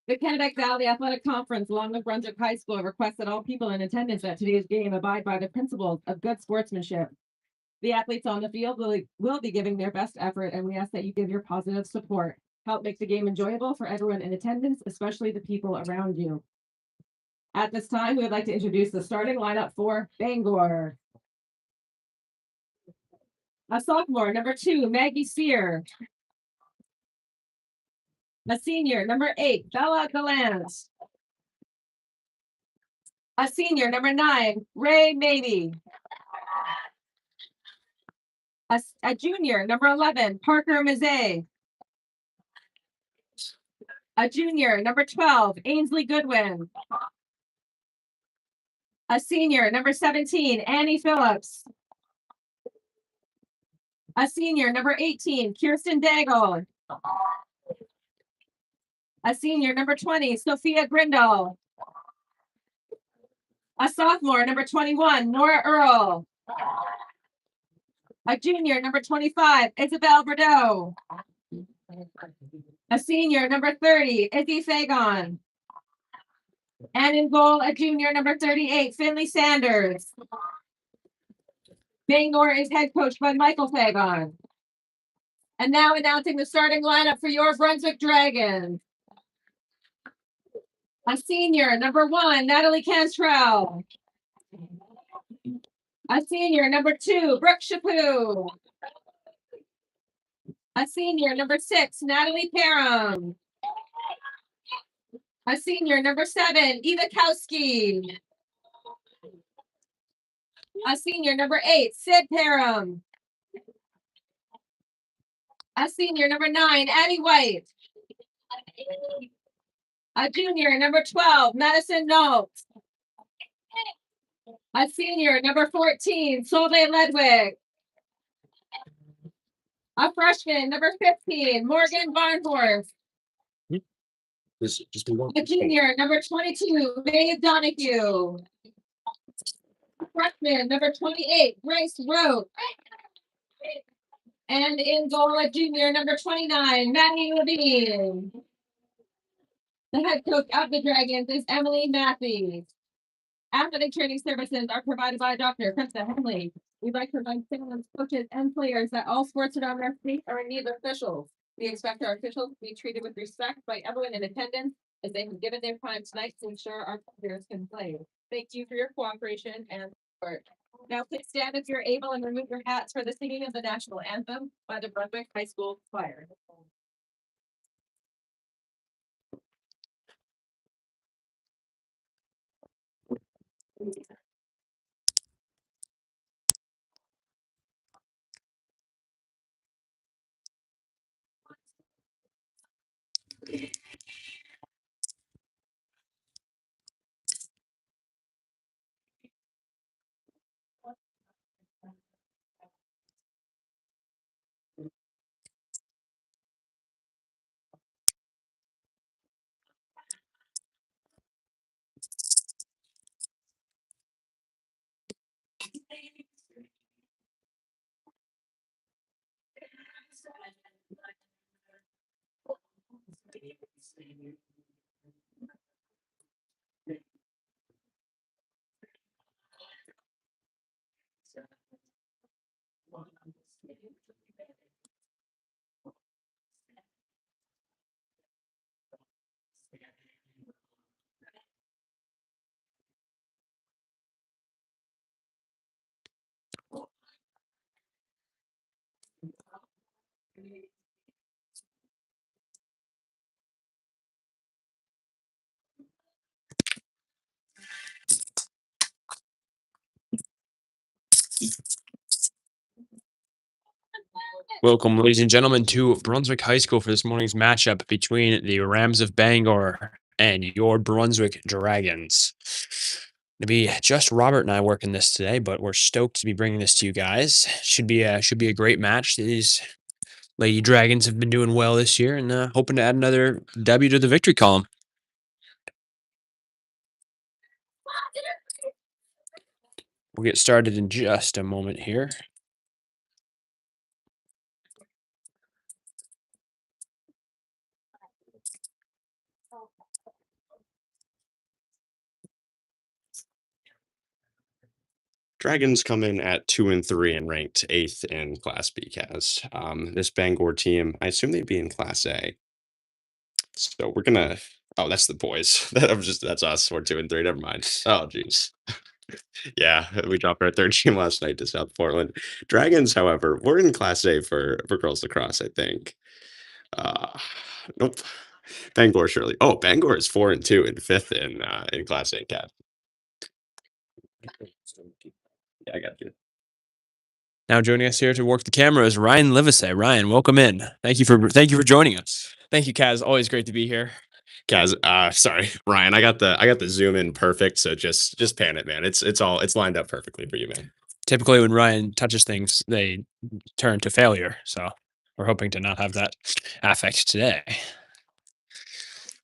The Kennebec Valley Athletic Conference, along with Brunswick High School, requests that all people in attendance at today's game abide by the principles of good sportsmanship. The athletes on the field will be giving their best effort, and we ask that you give your positive support. Help make the game enjoyable for everyone in attendance, especially the people around you. At this time, we would like to introduce the starting lineup for Bangor. A sophomore, number 2, Maggie Sear. A senior, number 8, Bella Gallant. A senior, number 9, Ray Mady. A junior, number 11, Parker Mazzei. A junior, number 12, Ainsley Goodwin. A senior, number 17, Annie Phillips. A senior, number 18, Kirsten Daigle. A senior, number 20, Sophia Grindal. A sophomore, number 21, Nora Earl. A junior, number 25, Isabel Bordeaux. A senior, number 30, Izzy Fagon. And in goal, a junior, number 38, Finley Sanders. Bangor is head coached by Michael Fagon. And now announcing the starting lineup for your Brunswick Dragons. A senior, number 1, Natalie Cantrell. A senior, number 2, Brooke Chaput. A senior, number 6, Natalie Parham. A senior, number 7, Eva Kowski. A senior, number 8, Sid Parham. A senior, number 9, Addie White. A junior, number 12, Madison Notes. A senior, number 14, Solveig Ledwig. A freshman, number 15, Morgan Barnhorst. A junior, number 22, Mae Donahue. A freshman, number 28, Grace Rote. And in goal, a junior, number 29, Maddie Levine. The head coach of the Dragons is Emily Matthews. Athletic training services are provided by Dr. Krista Henley. We'd like to remind fans, coaches, and players that all sports around our state are in need of officials. We expect our officials to be treated with respect by everyone in attendance, as they have given their time tonight to ensure our players can play. Thank you for your cooperation and support. Now please stand if you're able and remove your hats for the singing of the national anthem by the Brunswick High School Choir. Welcome, ladies and gentlemen, to Brunswick High School for this morning's matchup between the Rams of Bangor and your Brunswick Dragons. It'll be just Robert and I working this today, but we're stoked to be bringing this to you guys. Should be a great match. These Lady Dragons have been doing well this year, and hoping to add another W to the victory column. We'll get started in just a moment here. Dragons come in at 2-3 and ranked 8th in Class B, Kaz. This Bangor team, I assume they'd be in Class A. So we're gonna. Oh, that's the boys. That's us. We're 2-3. Never mind. Oh, jeez. Yeah, we dropped our third team last night to South Portland. Dragons, however, we're in Class A for girls lacrosse, I think. Uh, nope. Bangor surely. Oh, Bangor is 4-2 and 5th in Class A, Cat. Yeah, I got you. Now joining us here to work the camera is Ryan Livesey. Ryan, welcome in. Thank you for joining us. Thank you, Kaz. Always great to be here. Kaz, sorry, Ryan. I got the zoom in perfect, so just pan it, man. It's lined up perfectly for you, man. Typically, when Ryan touches things, they turn to failure. So we're hoping to not have that affect today.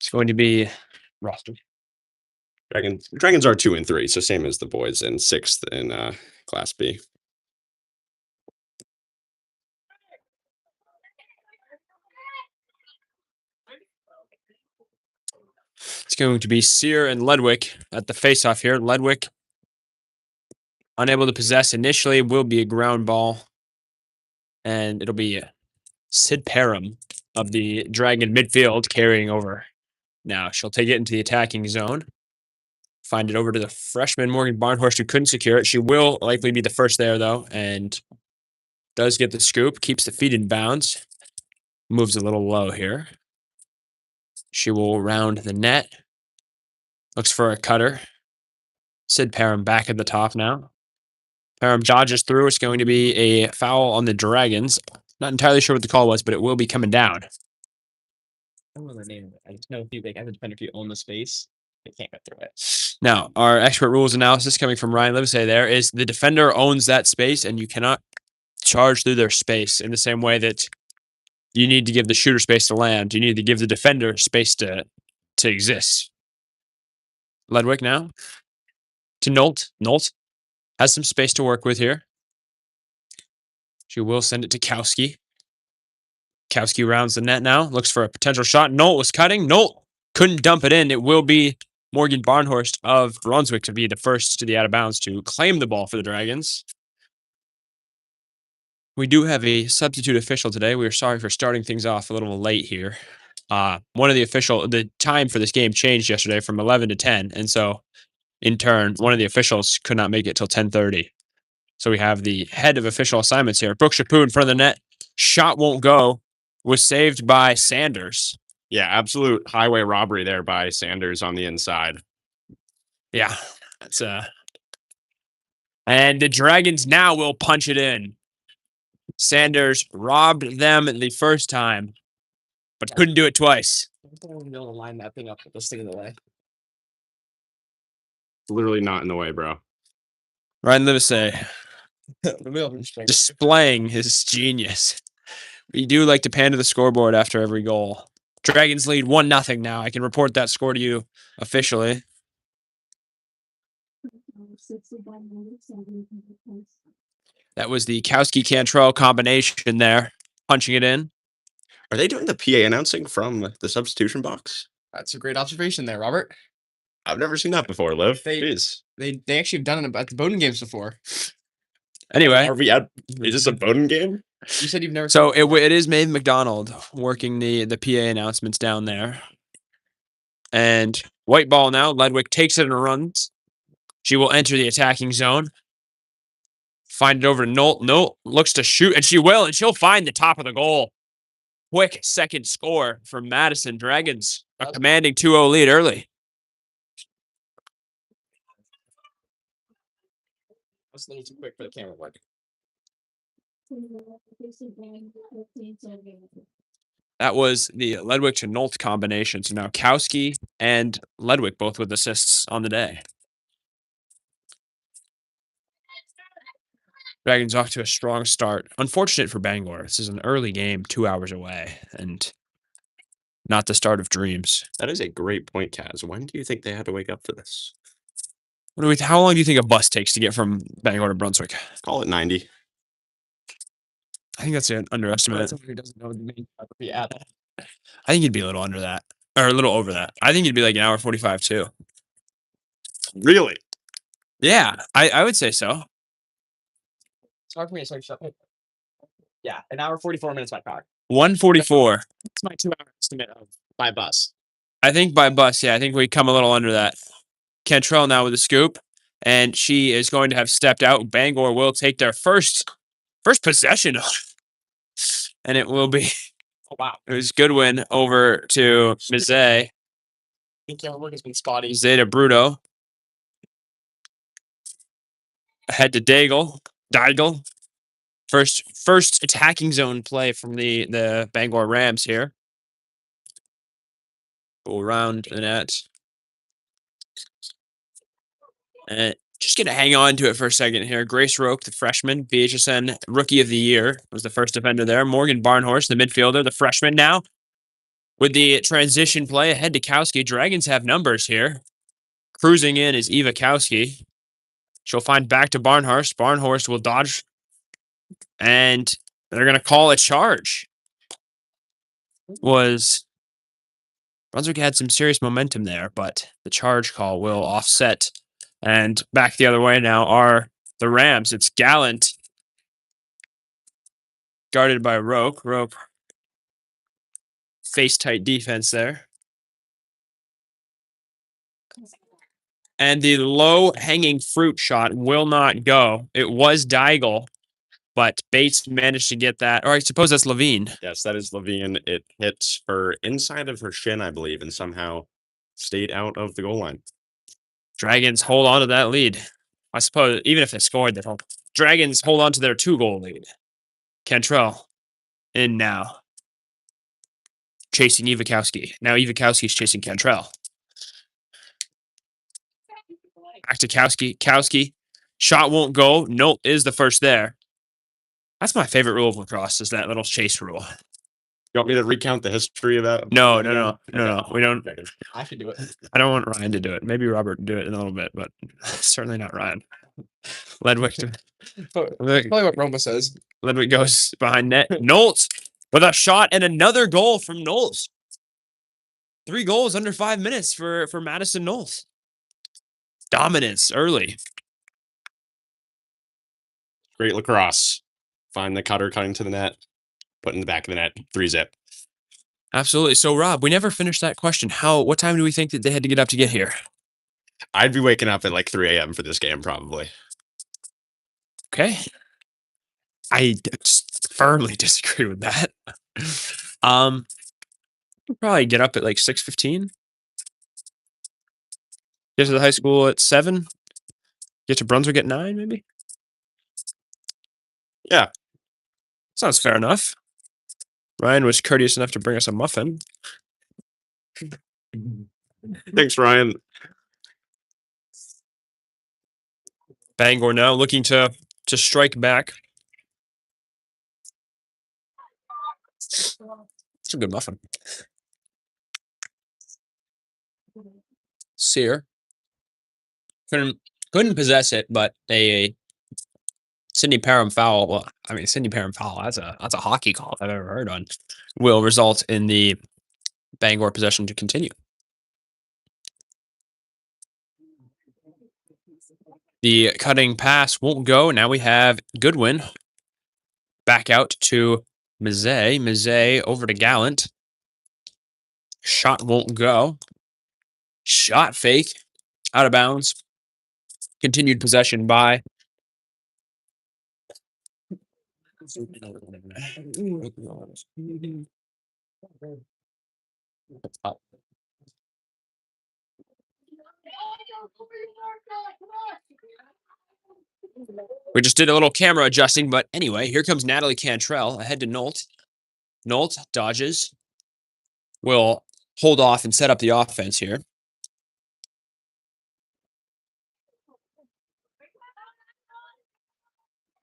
It's going to be roster. Dragons are 2-3, so same as the boys, and 6th in Class B. It's going to be Sear and Ledwick at the face-off here. Ledwick, unable to possess initially, will be a ground ball. And it'll be Sid Parham of the Dragon midfield carrying over. Now she'll take it into the attacking zone. Find it over to the freshman, Morgan Barnhorst, who couldn't secure it. She will likely be the first there, though, and does get the scoop. Keeps the feet in bounds. Moves a little low here. She will round the net. Looks for a cutter. Sid Parham back at the top now. Parham dodges through. It's going to be a foul on the Dragons. Not entirely sure what the call was, but it will be coming down. I don't know the name of it. I just know if you have to defend if you own the space, they can't get through it. Now, our expert rules analysis coming from Ryan Livesey there is the defender owns that space, and you cannot charge through their space in the same way that you need to give the shooter space to land. You need to give the defender space to exist. Ledwick now to Nolt. Nolt has some space to work with here. She will send it to Kowski. Kowski rounds the net now. Looks for a potential shot. Nolt was cutting. Nolt couldn't dump it in. It will be Morgan Barnhorst of Brunswick to be the first to the out of bounds to claim the ball for the Dragons. We do have a substitute official today. We are sorry for starting things off a little late here. The time for this game changed yesterday from 11 to 10. And so in turn, one of the officials could not make it till 10:30. So we have the head of official assignments here. Brooke Chaput in front of the net. Shot won't go. Was saved by Sanders. Yeah, absolute highway robbery there by Sanders on the inside. Yeah, that's and the Dragons now will punch it in. Sanders robbed them the first time, but couldn't do it twice. I don't want to be able to line that thing up with this thing in the way. It's literally not in the way, bro. Ryan Livesey displaying his genius. We do like to pan to the scoreboard after every goal. Dragons lead 1-0 now. I can report that score to you officially. That was the Kowski-Cantrell combination there, punching it in. Are they doing the PA announcing from the substitution box? That's a great observation there, Robert. I've never seen that before, Liv. Jeez. They actually have done it at the Bowdoin games before. Anyway, is this a Bowdoin game? You said you've never. So it is Maeve McDonald working the PA announcements down there. And white ball now. Ledwick takes it and runs. She will enter the attacking zone. Find it over to Nolt. Nolt looks to shoot, and she will, and she'll find the top of the goal. Quick second score for Madison. Dragons a commanding 2-0 lead early. That's a little too quick for the camera work. That was the Ledwick to Nolt combination. So now Kowski and Ledwick both with assists on the day. Dragons off to a strong start. Unfortunate for Bangor. This is an early game, 2 hours away, and not the start of dreams. That is a great point, Kaz. When do you think they had to wake up for this? How long do you think a bus takes to get from Bangor to Brunswick? Call it 90. I think that's an underestimate. Somebody who doesn't know the main geography at all. I think you'd be a little under that. Or a little over that. I think it'd be like an hour 45 too. Really? Yeah, I would say so. It's hard for me to search something. Yeah, an hour 44 minutes by car. 144. It's my 2-hour estimate of by bus. I think by bus, yeah. I think we come a little under that. Cantrell now with a scoop, and she is going to have stepped out. Bangor will take their first possession, and it will be Oh wow. it was Goodwin over to Mizet. I think your work has been spotty. Zeta Bruto. Ahead to Daigle. First attacking zone play from the Bangor Rams here. Go around the net. And just gonna hang on to it for a second here. Grace Roke, the freshman, BHSN Rookie of the Year, was the first defender there. Morgan Barnhorst, the midfielder, the freshman now. With the transition play ahead to Kowski. Dragons have numbers here. Cruising in is Eva Kowski. She'll find back to Barnhorst. Barnhorst will dodge. And they're going to call a charge. Brunswick had some serious momentum there, but the charge call will offset. And back the other way now are the Rams. It's Gallant. Guarded by Roke. Roke. Face-tight defense there. And the low-hanging fruit shot will not go. It was Daigle, but Bates managed to get that. Or I suppose that's Levine. Yes, that is Levine. It hit her inside of her shin, I believe, and somehow stayed out of the goal line. Dragons hold on to that lead. I suppose even if they scored, they don't. Dragons hold on to their 2-goal lead. Cantrell in now. Chasing Ivakowski. Now Ivakowski's chasing Cantrell. Back to Kowski. Kowski. Shot won't go. Nope is the first there. That's my favorite rule of lacrosse, is that little chase rule. You want me to recount the history of that? No. We don't. I should do it. I don't want Ryan to do it. Maybe Robert to do it in a little bit, but certainly not Ryan. Ledwick. Probably what Roma says. Ledwick goes behind net. Knowles with a shot and another goal from Knowles. 3 goals under 5 minutes for Madison Knowles. Dominance early. Great lacrosse. Find the cutter cutting to the net. Put in the back of the net. 3-zip. Absolutely. So, Rob, we never finished that question. What time do we think that they had to get up to get here? I'd be waking up at like 3 a.m. for this game, probably. Okay. I firmly disagree with that. We'll probably get up at like 6:15. Get to the high school at 7. Get to Brunswick at 9, maybe? Yeah. Sounds fair enough. Ryan was courteous enough to bring us a muffin. Thanks, Ryan. Bangor now looking to strike back. It's a good muffin. Sear. Couldn't possess it, but a Sydney Parham foul. Well, I mean, Sydney Parham foul. That's a hockey call I've ever heard on. Will result in the Bangor possession to continue. The cutting pass won't go. Now we have Goodwin back out to Mizet. Mizet over to Gallant. Shot won't go. Shot fake. Out of bounds. Continued possession by we just did a little camera adjusting, but anyway, here comes Natalie Cantrell ahead to Nolt. Nolt dodges. Will hold off and set up the offense here.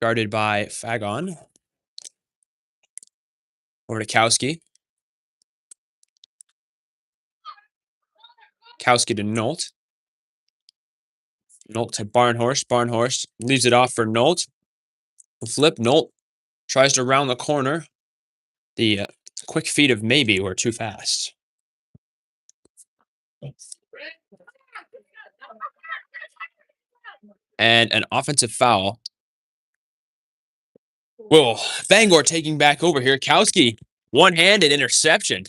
Guarded by Fagon. Over to Kowski. Kowski to Nolt. Nolt to Barnhorst. Barnhorst leaves it off for Nolt. Flip. Nolt tries to round the corner. The quick feet of Maybe were too fast. And an offensive foul. Whoa, Bangor taking back over here. Kowski, one-handed interception.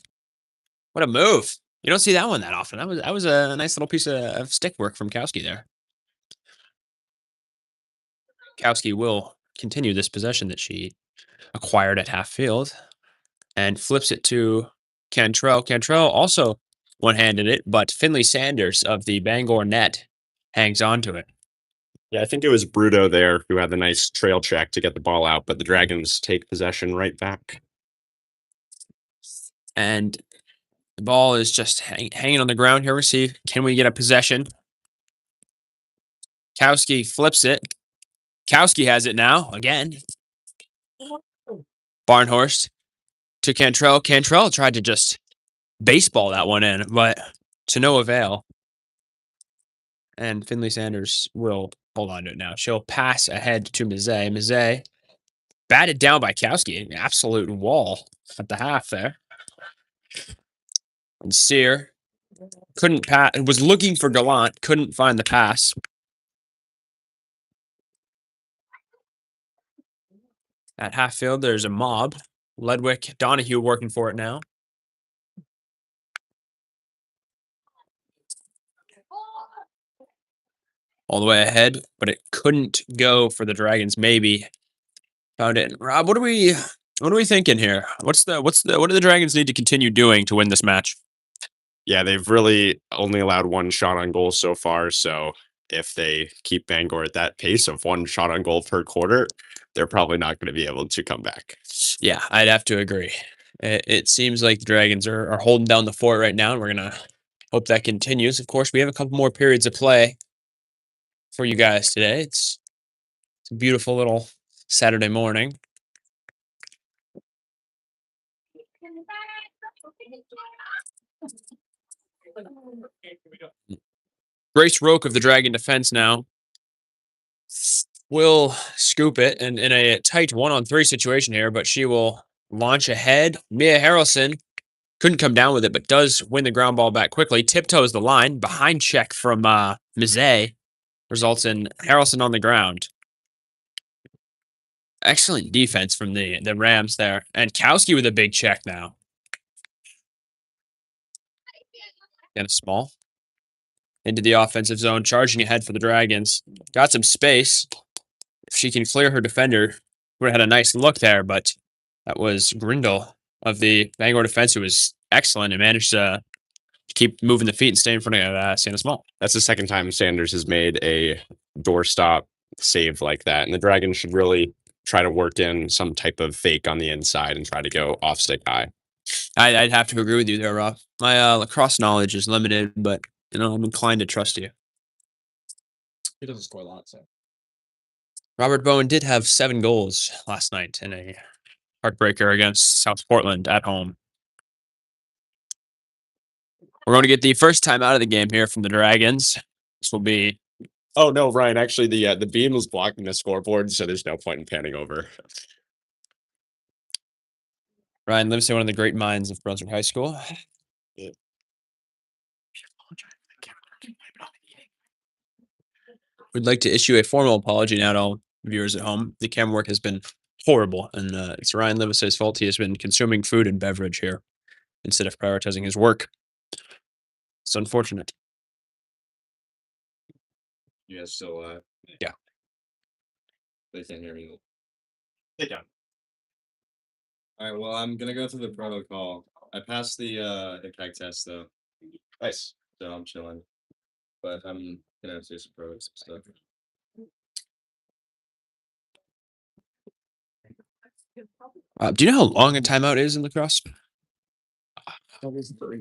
What a move. You don't see that one that often. That was a nice little piece of stick work from Kowski there. Kowski will continue this possession that she acquired at half field and flips it to Cantrell. Cantrell also one-handed it, but Finley Sanders of the Bangor net hangs on to it. Yeah, I think it was Bruto there who had the nice trail check to get the ball out, but the Dragons take possession right back. And the ball is just hanging on the ground here. We see, can we get a possession? Kowski flips it. Kowski has it now, again. Barnhorst to Cantrell. Cantrell tried to just baseball that one in, but to no avail. And Finley Sanders will hold on to it now. She'll pass ahead to Mizet. Mizet batted down by Kowski. An absolute wall at the half there. And Sear couldn't pass. Was looking for Gallant. Couldn't find the pass. At half field, there's a mob. Ledwick, Donahue working for it now. All the way ahead, but it couldn't go for the Dragons. Maybe found it. Rob, what are we thinking here? What do the Dragons need to continue doing to win this match? Yeah, they've really only allowed one shot on goal so far. So if they keep Bangor at that pace of one shot on goal per quarter, they're probably not going to be able to come back. Yeah, I'd have to agree. It seems like the Dragons are holding down the fort right now, and we're going to hope that continues. Of course, we have a couple more periods of play for you guys today. It's a beautiful little Saturday morning. Grace Roke of the Dragon defense now will scoop it and in a tight 1-on-3 situation here, but she will launch ahead. Mia Harrelson couldn't come down with it, but does win the ground ball back quickly. Tiptoes the line. Behind check from Mizet results in Harrelson on the ground. Excellent defense from the Rams there. And Kowski with a big check now. Dennis Small into the offensive zone, charging ahead for the Dragons. Got some space. If she can clear her defender, would have had a nice look there, but that was Grindle of the Bangor defense who was excellent and managed to keep moving the feet and stay in front of Santa Small. That's the second time Sanders has made a doorstop save like that, and the Dragons should really try to work in some type of fake on the inside and try to go off stick high. I'd have to agree with you there, Rob. My lacrosse knowledge is limited, but I'm inclined to trust you. He doesn't score a lot, so. Robert Bowen did have 7 goals last night in a heartbreaker against South Portland at home. We're going to get the first time out of the game here from the Dragons. This will be. Oh no, Ryan! Actually, the beam was blocking the scoreboard, so there's no point in panning over. Ryan Livesey, one of the great minds of Brunswick High School. Yeah. We'd like to issue a formal apology now to all viewers at home. The camera work has been horrible, and it's Ryan Livesey's fault. He has been consuming food and beverage here instead of prioritizing his work. It's unfortunate. You guys still Yeah. They can't hear me. Sit down. Alright, well I'm gonna go through the protocol. I passed the keg test though. Nice. So I'm chilling. But I'm gonna do some pro stuff. Do you know how long a timeout is in lacrosse?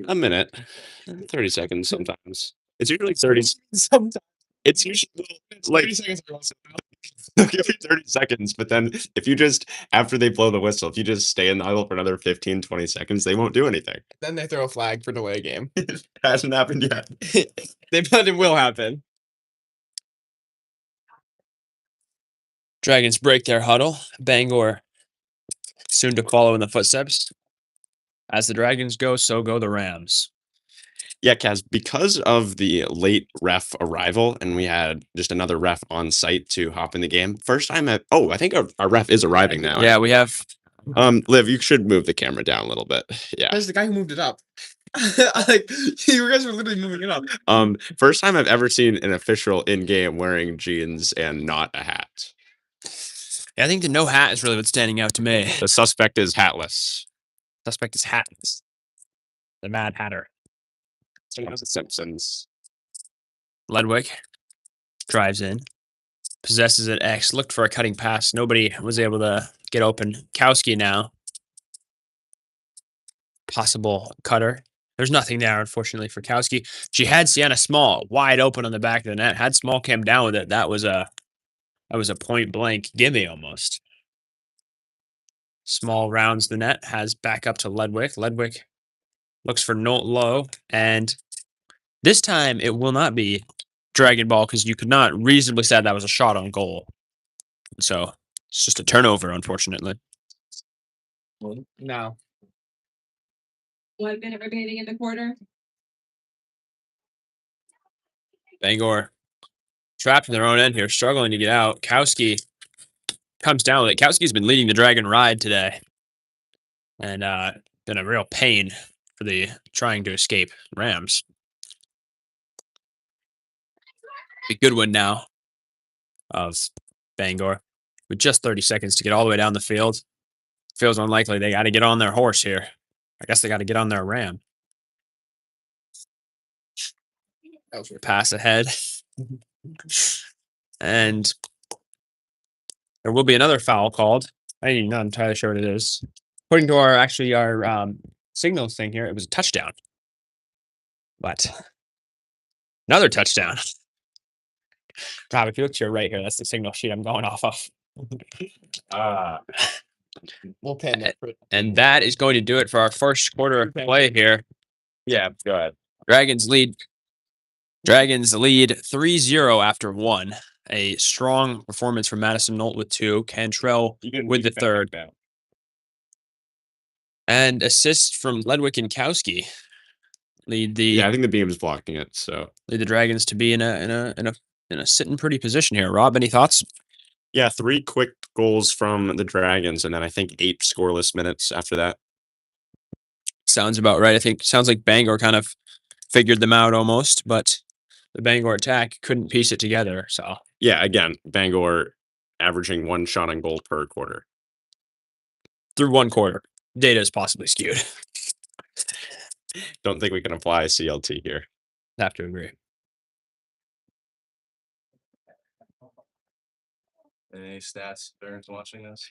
A minute, 30 seconds sometimes. It's usually 30. Sometimes it's usually like 30 seconds. they'll give you 30 seconds, but then if you just after they blow the whistle, if you just stay in the idle for another 15, 20 seconds, they won't do anything. Then they throw a flag for delay game. It hasn't happened yet. But it will happen. Dragons break their huddle. Bangor soon to follow in the footsteps. As the Dragons go, so go the Rams. Yeah, Kaz, because of the late ref arrival, and we had just another ref on site to hop in the game. First time I think our ref is arriving now. Yeah, we have. Liv, you should move the camera down a little bit. Yeah. That's the guy who moved it up. Like you guys were literally moving it up. First time I've ever seen an official in game wearing jeans and not a hat. I think the no hat is really what's standing out to me. The suspect is hatless. Suspect is hatless. The Mad Hatter. So it was the Simpsons. Ledwick drives in, possesses it. X looked for a cutting pass. Nobody was able to get open. Kowski now. Possible cutter. There's nothing there, unfortunately, for Kowski. She had Sienna Small wide open on the back of the net. Had Small came down with it. That was a point blank gimme almost. Small rounds the net, has back up to Ledwick. Ledwick looks for Nolt low, and this time it will not be Dragon Ball because you could not reasonably say that was a shot on goal. So it's just a turnover, unfortunately. No. 1 minute remaining in the quarter. Bangor trapped in their own end here, struggling to get out. Kowski comes down with it. Kowski's been leading the Dragon ride today, and been a real pain for the trying to escape Rams. A good one now of Bangor with just 30 seconds to get all the way down the field. Feels unlikely. They got to get on their horse here. I guess they got to get on their ram. Pass ahead. And there will be another foul called. I'm not entirely sure what it is. According to our signals thing here, it was a touchdown. But another touchdown. Rob, if you look to your right here, that's the signal sheet I'm going off of. We'll pin that. And that is going to do it for our first quarter of play here. Yeah, go ahead. Dragons lead 3-0 after 1. A strong performance from Madison Nolt with 2. Cantrell with the third. And assists from Ledwick and Kowski lead the Yeah, I think the beam is blocking it. So lead the Dragons to be in a sitting pretty position here. Rob, any thoughts? yeah, 3 quick goals from the Dragons, and then I think 8 scoreless minutes after that. Sounds about right. I think sounds like Bangor kind of figured them out almost, but the Bangor attack couldn't piece it together. So Yeah, again, Bangor averaging 1 shot on goal per quarter. through 1 quarter, data is possibly skewed. Don't think we can apply CLT here. Have to agree. Any stats nerds watching this?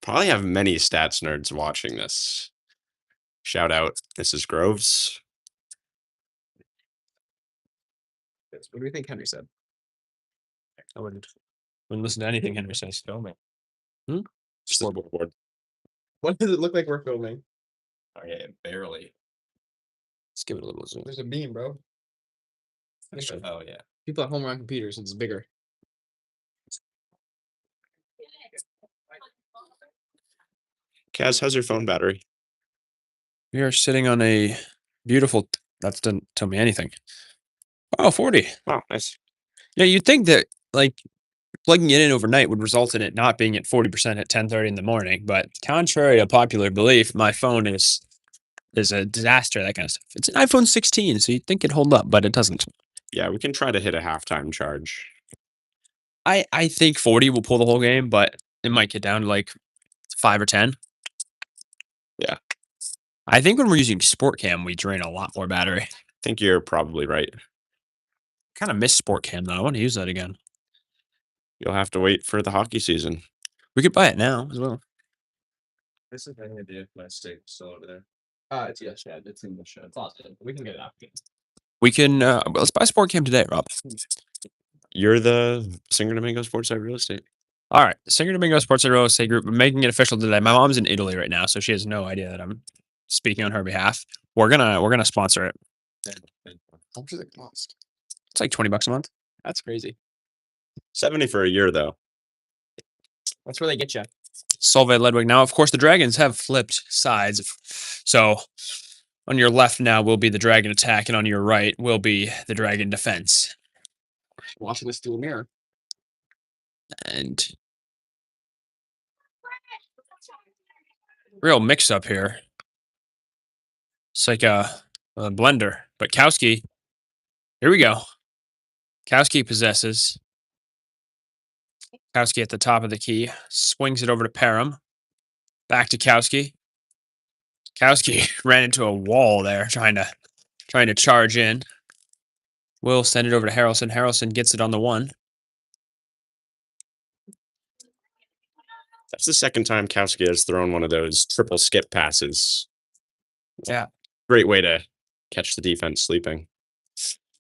Probably have many stats nerds watching this. Shout out Mrs. Groves. What do you think Henry said? I wouldn't listen to anything Henry says. Filming. Scoreboard. What does it look like we're filming? Okay, barely. Let's give it a little zoom. There's a beam, bro. Oh yeah. People at home are on computers, and it's bigger. Kaz, how's your phone battery? We are sitting on a beautiful. That doesn't tell me anything. Oh, 40. Wow, nice. Yeah, you'd think that like plugging it in overnight would result in it not being at 40% at 10:30 in the morning. But contrary to popular belief, my phone is a disaster. That kind of stuff. It's an iPhone 16, so you'd think it'd hold up, but it doesn't. Yeah, we can try to hit a halftime charge. I think 40 will pull the whole game, but it might get down to like 5 or 10. Yeah. I think when we're using Sport Cam, we drain a lot more battery. I think you're probably right. Kind of miss Sport Cam though. I want to use that again. You'll have to wait for the hockey season. We could buy it now as well. This is any idea if my state still over there. It's shed. It's in the shed. It's awesome. We can get it out. We can let's buy Sport Cam today, Rob. You're the Singer Domingo Sportside Real Estate. All right, the Singer Domingo Sports Real Estate Group. We're making it official today. My mom's in Italy right now, so she has no idea that I'm speaking on her behalf. We're gonna sponsor it. How much does it cost? It's like $20 a month. That's crazy. 70 for a year, though. That's where they get you. Solveig Ledwig. Now, of course, the Dragons have flipped sides, so On your left now will be the Dragon attack, and on your right will be the Dragon defense. Watching this through a mirror. And real mix up here. It's like a blender. But Kowski, here we go. Kowski possesses. Kowski at the top of the key. Swings it over to Parham. Back to Kowski. Kowski ran into a wall there trying to charge in. Will send it over to Harrelson. Harrelson gets it on the one. That's the second time Kowski has thrown one of those triple skip passes. Yeah. Great way to catch the defense sleeping.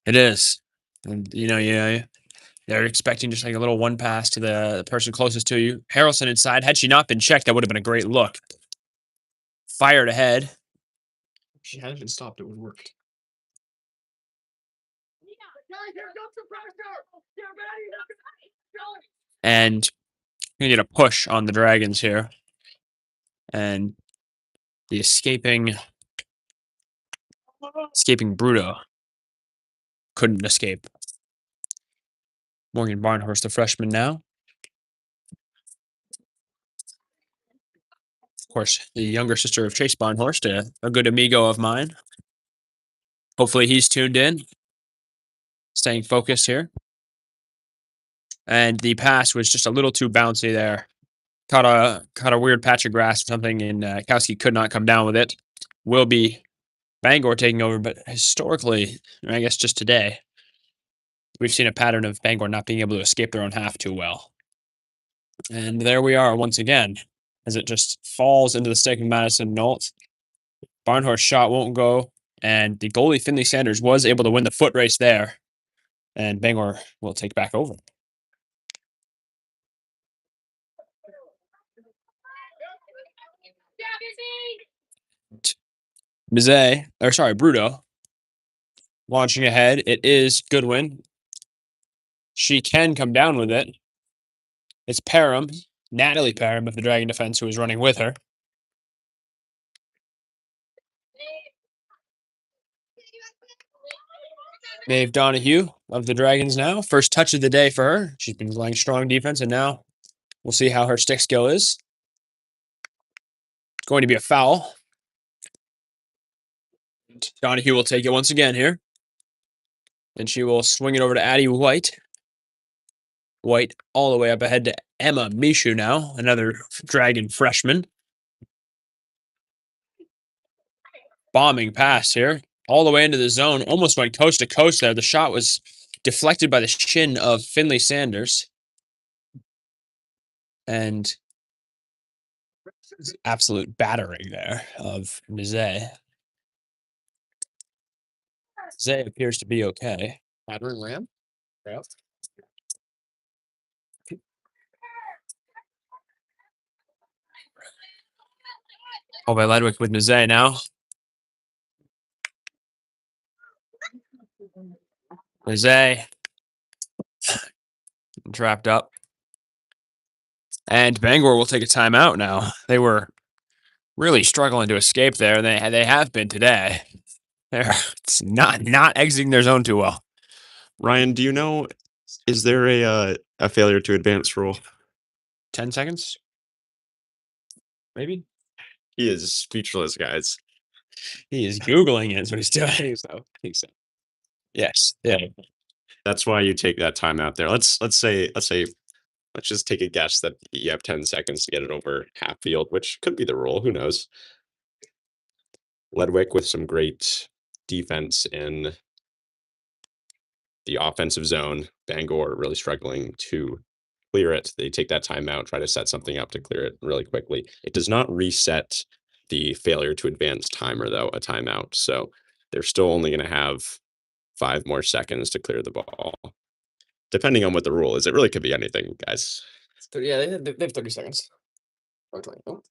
It is. And, they're expecting just like a little one pass to the person closest to you. Harrelson inside. Had she not been checked, that would have been a great look. Fired ahead. If she hadn't been stopped, it would have worked. And you get a push on the Dragons here. And the escaping Bruto couldn't escape. Morgan Barnhorst, the freshman now. Of course, the younger sister of Chase Barnhorst, a good amigo of mine. Hopefully he's tuned in. Staying focused here. And the pass was just a little too bouncy there. Caught a weird patch of grass or something, and Kowski could not come down with it. Will be Bangor taking over, but historically, I guess just today, we've seen a pattern of Bangor not being able to escape their own half too well. And there we are once again, as it just falls into the stick of Madison Nolt. Barnhorst shot won't go, and the goalie Finley Sanders was able to win the foot race there, and Bangor will take back over. Bruto. Launching ahead. It is Goodwin. She can come down with it. It's Parham, Natalie Parham of the Dragon Defense, who is running with her. Maeve Donahue of the Dragons now. First touch of the day for her. She's been playing strong defense, and now we'll see how her stick skill is. It's going to be a foul. Donahue will take it once again here. And she will swing it over to Addie White. White all the way up ahead to Emma Mishu now, another Dragon freshman. Bombing pass here, all the way into the zone, almost went coast to coast there. The shot was deflected by the shin of Finley Sanders. And absolute battering there of Mizet. Mizet appears to be okay. Battering ram? Yep. Oh, by Ledwick with Mizet now. Mizet trapped up. And Bangor will take a timeout now. They were really struggling to escape there. They have been today. They're not exiting their zone too well. Ryan, do you know, is there a failure to advance rule? 10 seconds? Maybe? He is speechless, guys. He is Googling it, is what he's doing. I think so. Yes. Yeah. That's why you take that time out there. Let's just take a guess that you have 10 seconds to get it over half field, which could be the rule. Who knows? Ledwick with some great defense in the offensive zone. Bangor really struggling to clear it. They take that timeout, try to set something up to clear it really quickly. It does not reset the failure to advance timer, though, a timeout. So they're still only going to have 5 more seconds to clear the ball. Depending on what the rule is, it really could be anything, guys. Yeah, they have 30 seconds. Or 20. Oh.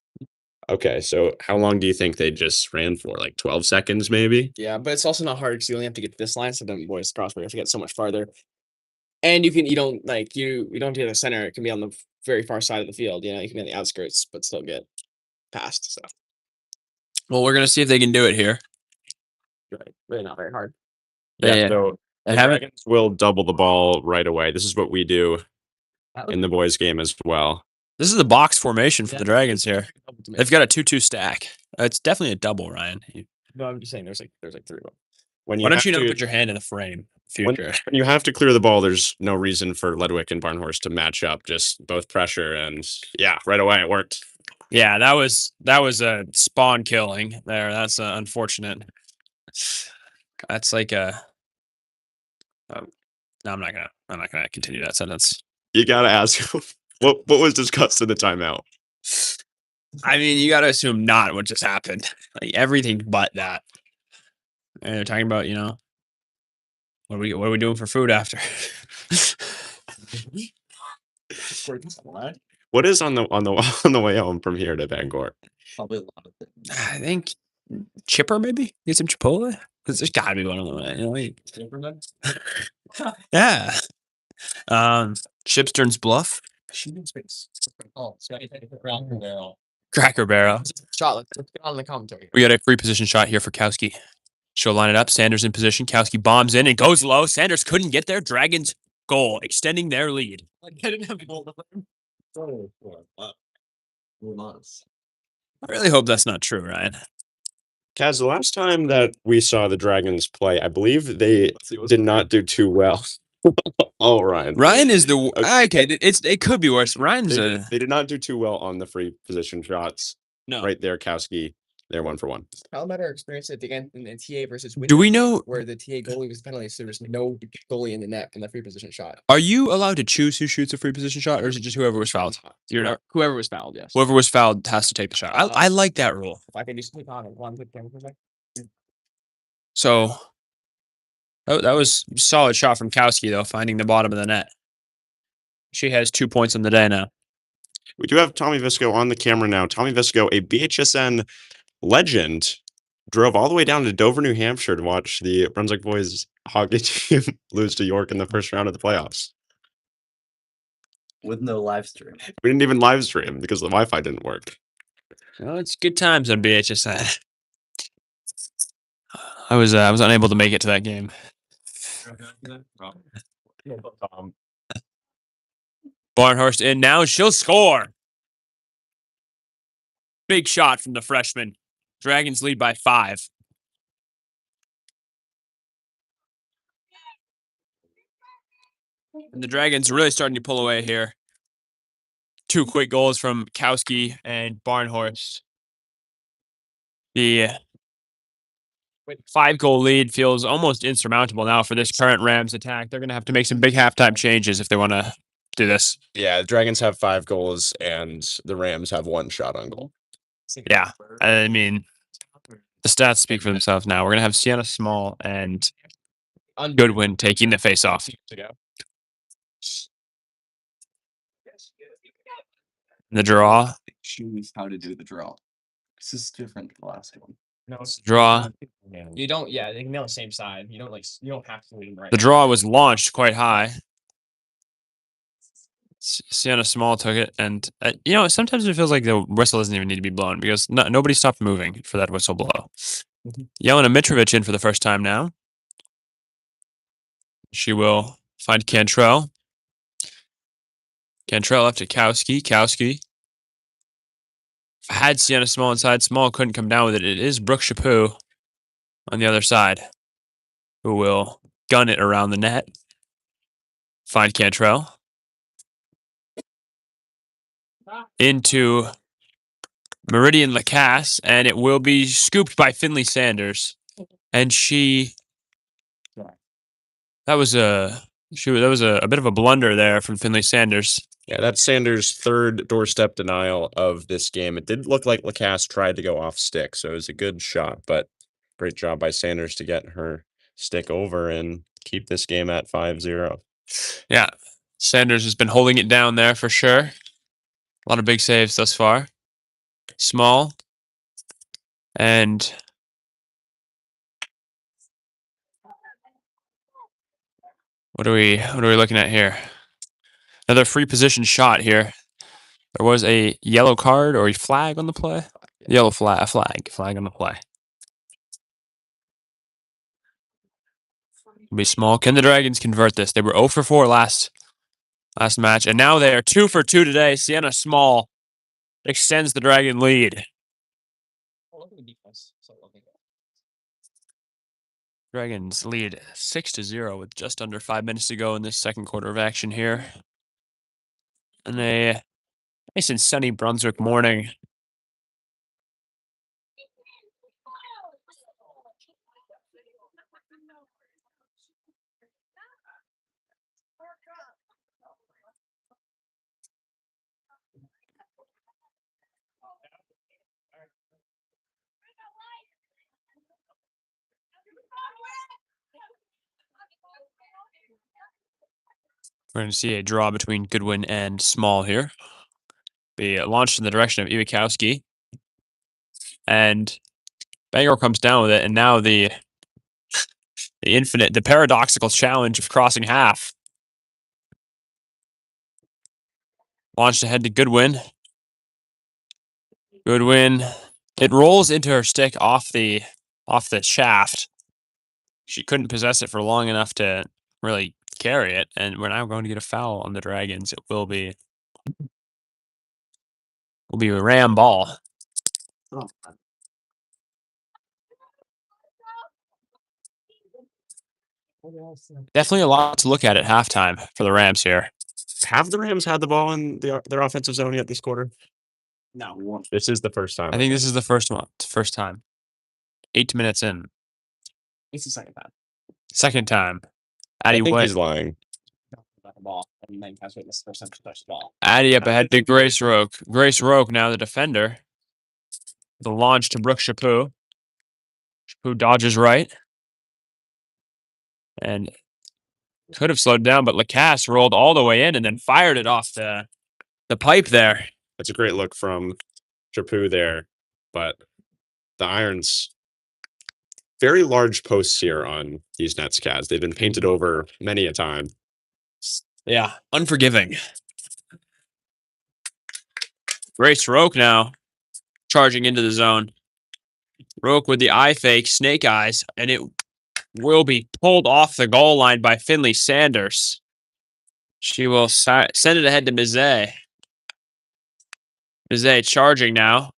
Okay, so how long do you think they just ran for? Like 12 seconds, maybe? Yeah, but it's also not hard because you only have to get to this line, so then boys crossbar, you have to get so much farther. And you don't have to get to the center, it can be on the very far side of the field, you can be on the outskirts, but still get past. So Well, we're going to see if they can do it here. really not very hard. Yeah. So I the haven't. Dragons will double the ball right away. This is what we do in the boys' game as well. This is the box formation for the Dragons here. They've They've got a 2-2 stack. It's definitely a double, Ryan. No, I'm just saying there's like 3 of them. When Why don't have you not to- put your hand in the frame? when, Future. when you have to clear the ball, there's no reason for Ledwick and Barnhorst to match up. Just both pressure and right away it worked. Yeah, that was a spawn killing there. That's unfortunate. That's like a. No, I'm not gonna continue that sentence. You gotta ask what was discussed in the timeout. I mean, you got to assume not what just happened. Like everything but that. And they're talking about, what are we doing for food after? What is on the on the way home from here to Bangor? Probably a lot of things. I think Chipper maybe get some Chipotle. 'Cause there's got to be one on the way. Yeah. Shipsterns Bluff, Shooting space. Oh, it's got Cracker Barrel. Cracker Barrel. Shot. Let's get on the commentary. We got a free position shot here for Kowski. She'll line it up. Sanders in position. Kowski bombs in and goes low. Sanders couldn't get there. Dragons goal, extending their lead. Like I didn't have gold. Oh, wow. 4 months. I really hope that's not true, Ryan. Kaz, the last time that we saw the Dragons play, I believe they did not do too well. Oh, Ryan. Ryan is the okay. It could be worse. Ryan's They did not do too well on the free position shots. no. Right there, Kowski. They're 1 for 1. How about our experience at the end in the TA versus Do we know? where the TA goalie was penalty, so there's no goalie in the net in the free position shot. Are you allowed to choose who shoots a free position shot, or is it just whoever was fouled? You're not. Whoever was fouled, yes. Whoever was fouled has to take the shot. I like that rule. If I can do something on it, one quick camera for a sec. So that was a solid shot from Kowski though, finding the bottom of the net. She has 2 points on the day now. We do have Tommy Visco on the camera now. Tommy Visco, a BHSN legend, drove all the way down to Dover, New Hampshire to watch the Brunswick boys hockey team lose to York in the first round of the playoffs. With no live stream. We didn't even live stream because the Wi-Fi didn't work. Well, it's good times on BHSN. I was unable to make it to that game. Barnhorst in now. She'll score. Big shot from the freshman. Dragons lead by 5. And the Dragons really starting to pull away here. 2 quick goals from Kowski and Barnhorst. The 5-goal lead feels almost insurmountable now for this current Rams attack. They're going to have to make some big halftime changes if they want to do this. Yeah, the Dragons have 5 goals and the Rams have 1 shot on goal. Yeah, I mean, the stats speak for themselves now. We're going to have Sienna Small and Goodwin taking the face-off. The draw. Choose how to do the draw. This is different from the last one. No, Draw. you don't. Yeah, they can be on the same side. You don't have to lean right. The draw was launched quite high. Sienna Small took it, and sometimes it feels like the whistle doesn't even need to be blown because nobody stopped moving for that whistle blow. Jelena Mitrovic in for the first time now. She will find Cantrell. Cantrell left to Kowski. Kowski had Sienna Small inside. Small couldn't come down with it. It is Brooke Chaput on the other side who will gun it around the net. Find Cantrell. Into Meridian Lacasse, and it will be scooped by Finley Sanders. And that was a bit of a blunder there from Finley Sanders. Yeah, that's Sanders' 3rd doorstep denial of this game. It did look like Lacasse tried to go off stick, so it was a good shot, but great job by Sanders to get her stick over and keep this game at 5-0. Yeah, Sanders has been holding it down there for sure. A lot of big saves thus far. Small. And what are we looking at here? Another free position shot here. There was a yellow card or a flag on the play. Yellow flag on the play. It'll be small. Can the Dragons convert this? They were 0 for 4 last match, and now they are 2 for 2 today. Sienna Small extends the Dragon lead. Dragons lead 6-0 with just under 5 minutes to go in this second quarter of action here. And a nice and sunny Brunswick morning. We're going to see a draw between Goodwin and Small here. Be launched in the direction of Iwikowski. And Bangor comes down with it, and now the paradoxical challenge of crossing half. Launched ahead to Goodwin. Goodwin. It rolls into her stick off the shaft. She couldn't possess it for long enough to really carry it, and we're now going to get a foul on the Dragons. It will be a Ram ball. Definitely a lot to look at halftime for the Rams here. Have the Rams had the ball in their offensive zone yet this quarter? No. This is the first time. I think this is the first time. 8 minutes in. It's the second time. Second time. I Addie think White. he's lying. About the ball. And then Casper this first time to touch the ball. Addie up ahead to Grace Roque. Grace Roque now the defender. The launch to Brooke Chaput. Chaput dodges right. And could have slowed down, but Lacasse rolled all the way in and then fired it off the pipe there. That's a great look from Chaput there, but the Irons, very large posts here on these Nets, Kaz. They've been painted over many a time. Yeah, unforgiving. Grace Roque now charging into the zone. Roque with the eye fake, snake eyes, and it will be pulled off the goal line by Finley Sanders. She will send it ahead to Mizet. Mizet charging now.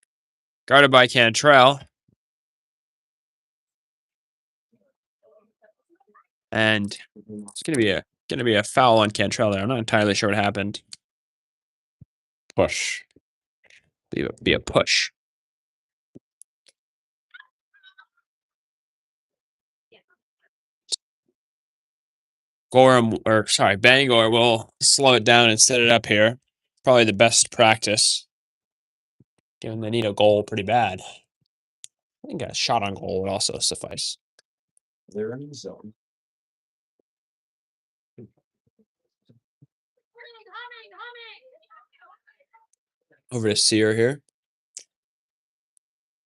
Guarded by Cantrell. And it's gonna be a foul on Cantrell there. I'm not entirely sure what happened. Push. Be a push. Bangor will slow it down and set it up here. Probably the best practice. Given they need a goal pretty bad. I think a shot on goal would also suffice. They're in the zone. Over to Sear here.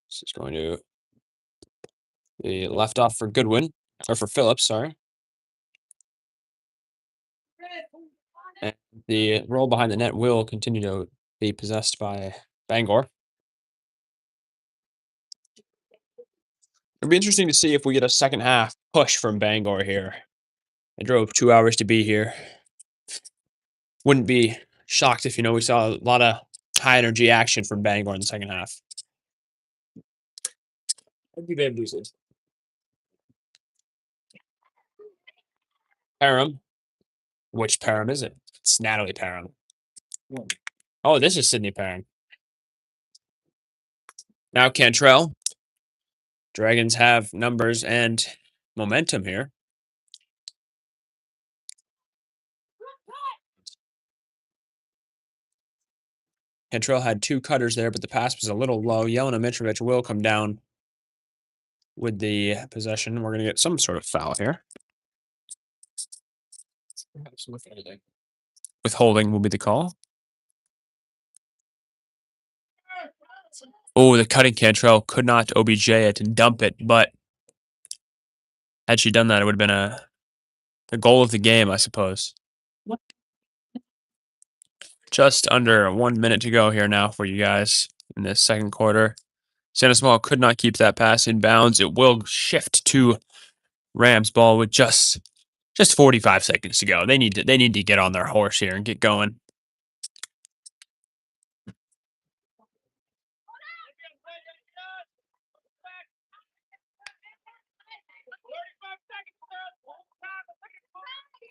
This is going to be left off for Goodwin, or for Phillips, sorry. And the roll behind the net will continue to be possessed by Bangor. It'll be interesting to see if we get a second half push from Bangor here. I drove 2 hours to be here. Wouldn't be shocked if, we saw a lot of high energy action from Bangor in the second half. I'd be bamboozled. Parham. Which Parham is it? It's Natalie Parham. Oh, this is Sydney Parham. Now Cantrell. Dragons have numbers and momentum here. Cantrell had 2 cutters there, but the pass was a little low. Jelena Mitrovic will come down with the possession. We're going to get some sort of foul here. Withholding will be the call. Oh, the cutting Cantrell could not OBJ it and dump it, but had she done that, it would have been the goal of the game, I suppose. Just under 1 minute to go here now for you guys in this second quarter. Santa Small could not keep that pass in bounds. It will shift to Rams ball with just 45 seconds to go. They need to get on their horse here and get going.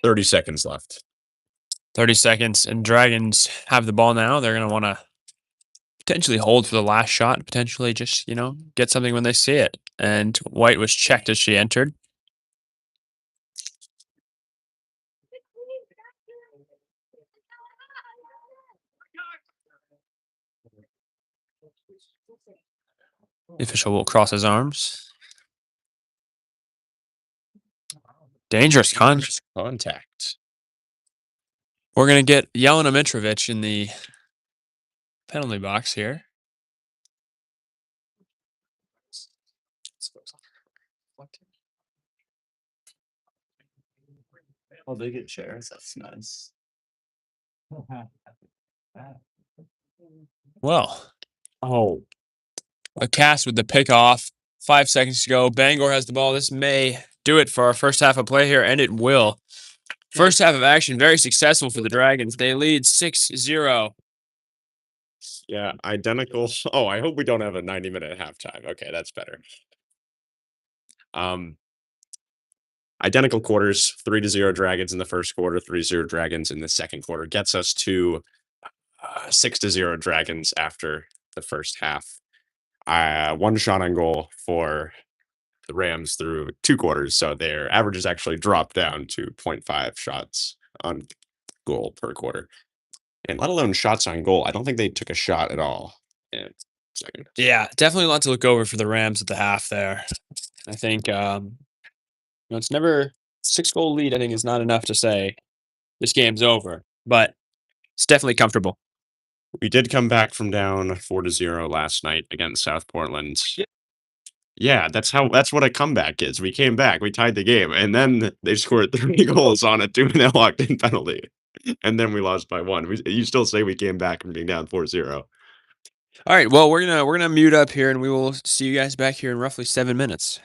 $30 left. 30 seconds, and Dragons have the ball now. They're going to want to potentially hold for the last shot, potentially just, get something when they see it. And White was checked as she entered. The official will cross his arms. Dangerous Contact. We're going to get Jelena Mitrovic in the penalty box here. Oh, they get chairs. That's nice. Well, Oh, a cast with the pick off. 5 seconds to go. Bangor has the ball. This may do it for our first half of play here, and it will. First half of action, very successful for the Dragons. They lead 6-0. yeah, identical. Oh, I hope we don't have a 90-minute halftime. Okay, that's better. Identical quarters, 3-0 Dragons in the first quarter, 3-0 Dragons in the second quarter. Gets us to 6-0 Dragons after the first half. One shot on goal for the Rams through 2 quarters, so their averages actually dropped down to 0.5 shots on goal per quarter. And let alone shots on goal, I don't think they took a shot at all in second. Yeah, definitely a lot to look over for the Rams at the half there. I think it's never 6-goal lead. I think is not enough to say this game's over, but it's definitely comfortable. We did come back from down 4-0 last night against South Portland. Yeah, that's what a comeback is. We came back, we tied the game, and then they scored 3 goals on a 2-0 locked-in penalty, and then we lost by 1. You still say we came back from being down 4-0. All right, well, we're gonna mute up here, and we will see you guys back here in roughly 7 minutes.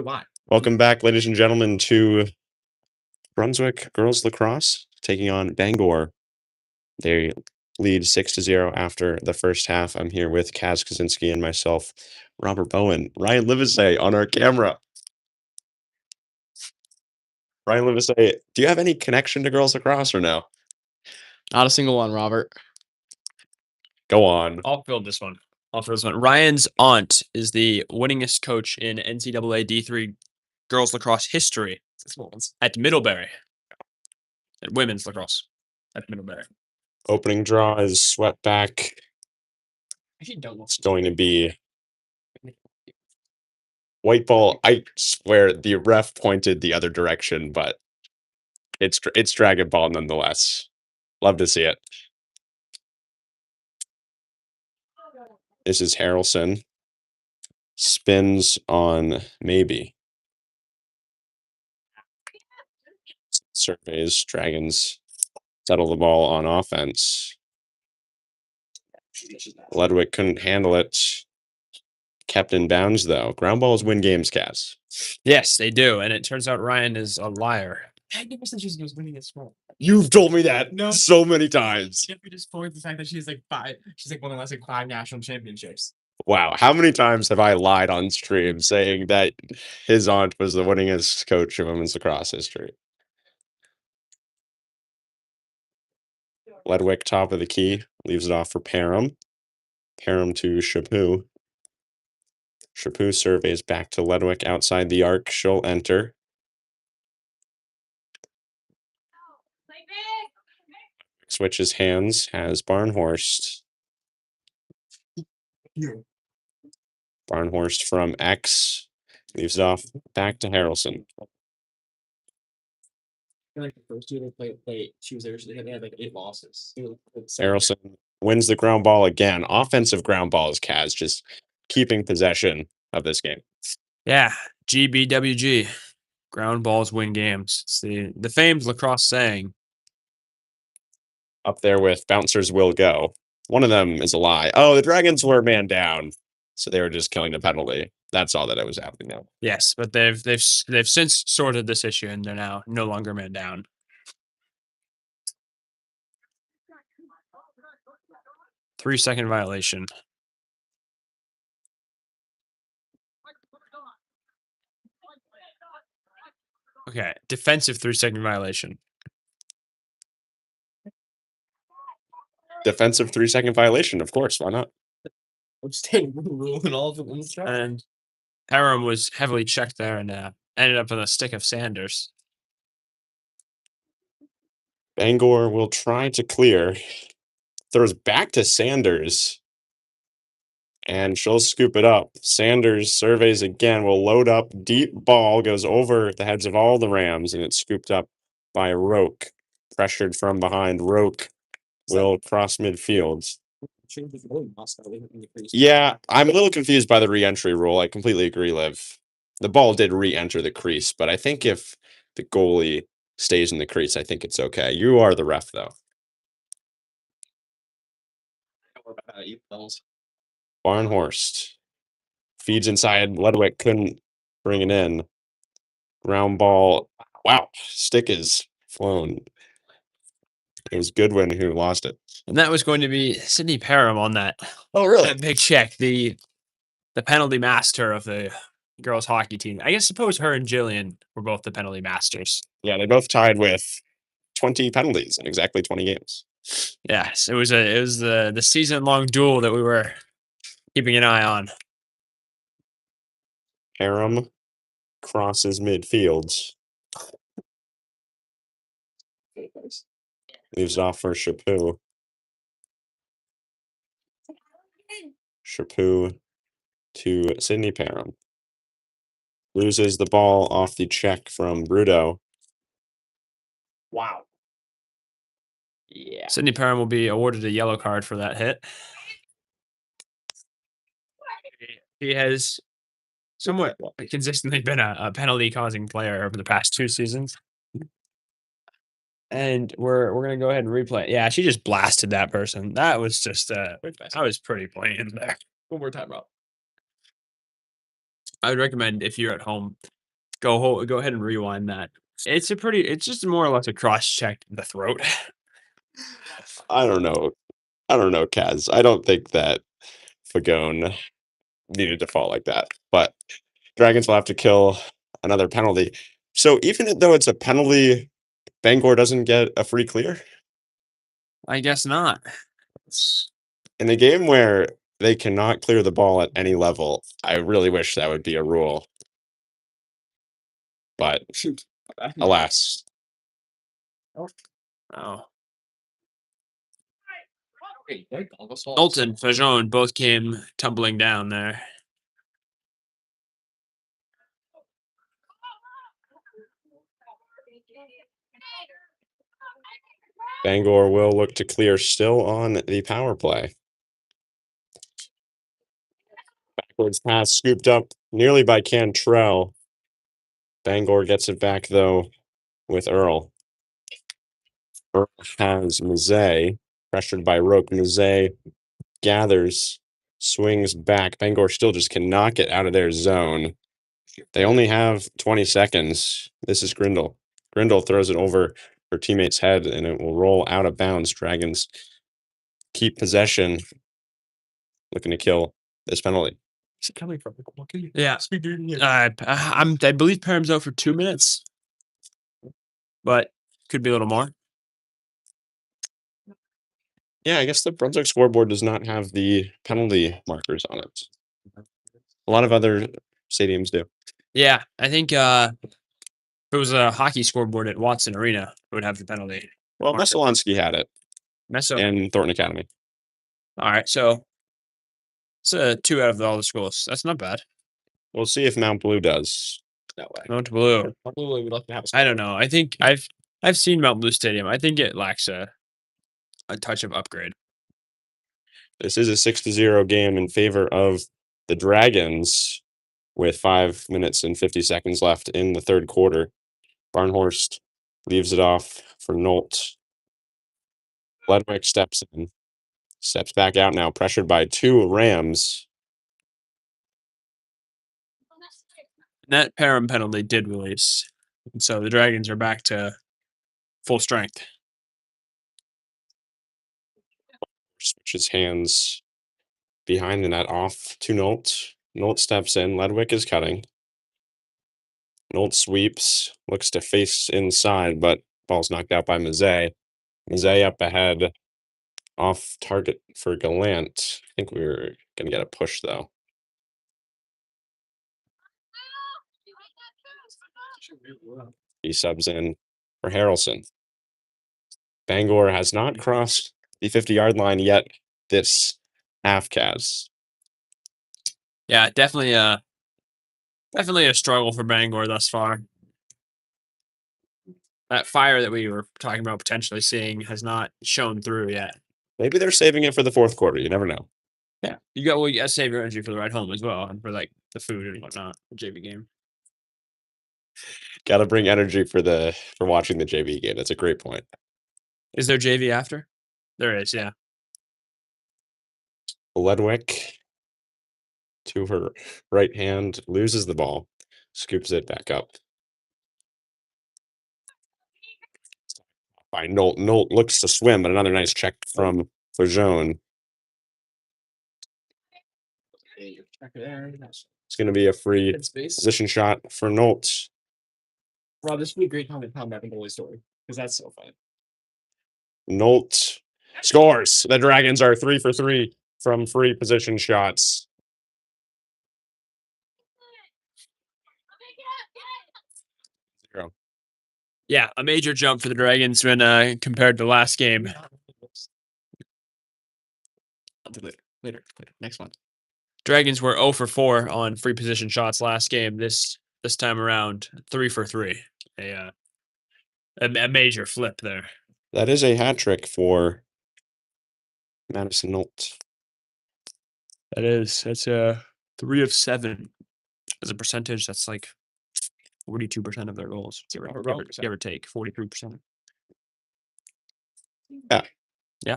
Why? Welcome back, ladies and gentlemen, to Brunswick girls lacrosse taking on Bangor. They lead 6-0 after the first half. I'm here with Kaz Kaczynski and myself, Robert Bowen, Ryan Livesey on our camera. Ryan Livesey, do you have any connection to girls lacrosse or no? Not a single one, Robert. Go on. I'll fill this one. Ryan's aunt is the winningest coach in NCAA D3 girls lacrosse history at Middlebury. At women's lacrosse at Middlebury. Opening draw is swept back. Actually, don't know. It's going to be white ball. I swear the ref pointed the other direction, but it's dragon ball nonetheless. Love to see it. This is Harrelson. Spins on maybe. Surveys, Dragons settle the ball on offense. Ludwig couldn't handle it. Kept in bounds, though. Ground balls win games, Cass. Yes, they do. And it turns out Ryan is a liar. I never said she was winning at small. You've told me that No. so many times. Can't we just forward the fact that she's like 5? She's like one of the last like 5 national championships. Wow, how many times have I lied on stream saying that his aunt was the winningest coach in women's lacrosse history? Ludwig, top of the key, leaves it off for Parham. Parham to Chaput. Chaput surveys back to Ludwig outside the arc. She'll enter. Switches hands, has Barnhorst. Barnhorst from X. Leaves it off back to Harrelson. I feel like the first year they played, she was there, so they had like 8 losses. Harrelson wins the ground ball again. Offensive ground balls, Kaz, just keeping possession of this game. Yeah, GBWG. Ground balls win games. It's the famed lacrosse saying. Up there with bouncers will go. One of them is a lie. Oh, the Dragons were man down, so they were just killing the penalty. That's all that it was happening now. Yes, but they've since sorted this issue and they're now no longer man down. Three-second violation. Okay, defensive 3-second violation. Defensive 3-second violation, of course. Why not? I'm staying rule and all of it in the shot. And Aram was heavily checked there and ended up on the stick of Sanders. Bangor will try to clear. Throws back to Sanders. And she'll scoop it up. Sanders surveys again, will load up. Deep ball goes over the heads of all the Rams, and it's scooped up by Roque. Pressured from behind. Roque will cross midfield. Yeah, I'm a little confused by the re-entry rule. I completely agree, Liv. The ball did re-enter the crease, but I think if the goalie stays in the crease, I think it's okay. You are the ref, though. Barnhorst feeds inside. Ludwig couldn't bring it in. Ground ball. Wow, stick is flown. It was Goodwin who lost it. And that was going to be Sydney Parham on that. Oh, really? That big check. The penalty master of the girls hockey team. I guess suppose her and Jillian were both the penalty masters. Yeah, they both tied with 20 penalties in exactly 20 games. Yes, it was the season-long duel that we were keeping an eye on. Parham crosses midfield. Leaves it off for Chaput. Chaput to Sydney Parham. Loses the ball off the check from Bruto. Wow. Yeah. Sydney Parham will be awarded a yellow card for that hit. He has somewhat consistently been a penalty-causing player over the past 2 seasons. And we're gonna go ahead and replay. Yeah, she just blasted that person. That was just I was pretty plain there. One more time, Rob. I would recommend if you're at home, go ahead and rewind that. It's just more or less a cross check the throat. I don't know, Kaz. I don't think that Fagone needed to fall like that, but Dragons will have to kill another penalty. So even though it's a penalty, Bangor doesn't get a free clear I guess not. in a game where they cannot clear the ball at any level. I really wish that would be a rule, but alas. Oh. Knowlton and Fajon both came tumbling down there. Bangor will look to clear still on the power play. Backwards pass scooped up nearly by Cantrell. Bangor gets it back, though, with Earl. Earl has Mazet, pressured by Roque. Mazet gathers, swings back. Bangor still just cannot get out of their zone. They only have 20 seconds. This is Grindle. Grindle throws it over her teammate's head, and it will roll out of bounds. Dragons keep possession, looking to kill this penalty. Where's it coming from? Yeah. I believe Parham's out for 2 minutes, but could be a little more. Yeah, I guess the Brunswick scoreboard does not have the penalty markers on it. A lot of other stadiums do. Yeah, I think if it was a hockey scoreboard at Watson Arena, it would have the penalty. Well, marker. Messalonsky had it Meso. in Thornton Academy. All right, so it's 2 out of all the schools. That's not bad. We'll see if Mount Blue does. No way. Mount Blue. Probably would like to have a I don't know. I think I've seen Mount Blue Stadium. I think it lacks a touch of upgrade. This is a 6-0 game in favor of the Dragons with 5 minutes and 50 seconds left in the third quarter. Barnhorst leaves it off for Nolt. Ledwick steps back out now, pressured by 2 Rams. That Parham penalty did release, and so the Dragons are back to full strength. Switches hands behind the net off to Nolt. Nolt steps in. Ledwick is cutting. Nolt sweeps, looks to face inside, but ball's knocked out by Mazet. Mazet up ahead, off target for Gallant. I think we were going to get a push, though. He subs in for Harrelson. Bangor has not crossed the 50-yard line yet this half, Kaz. Yeah, definitely a struggle for Bangor thus far. That fire that we were talking about potentially seeing has not shown through yet. Maybe they're saving it for the fourth quarter. You never know. Yeah, you got to save your energy for the ride home as well, and for like the food and whatnot. The JV game. Got to bring energy for watching the JV game. That's a great point. Is there JV after? There is, yeah. Ledwick to her right hand, loses the ball, scoops it back up. By Nolt. Nolt looks to swim, but another nice check from Fajon. It's going to be a free position shot for Nolt. Rob, this would be a great time to tell Evan Goalie story because that's so fun. Nolt scores. The Dragons are 3 for 3 from free position shots. Yeah, a major jump for the Dragons when compared to last game. I'll do later. Next one. Dragons were 0 for 4 on free position shots last game. This time around, 3 for 3. A major flip there. That is a hat trick for Madison Nolt. That's a 3 of 7 as a percentage. That's like 42% of their goals. Give or take 43%. Yeah. Yeah.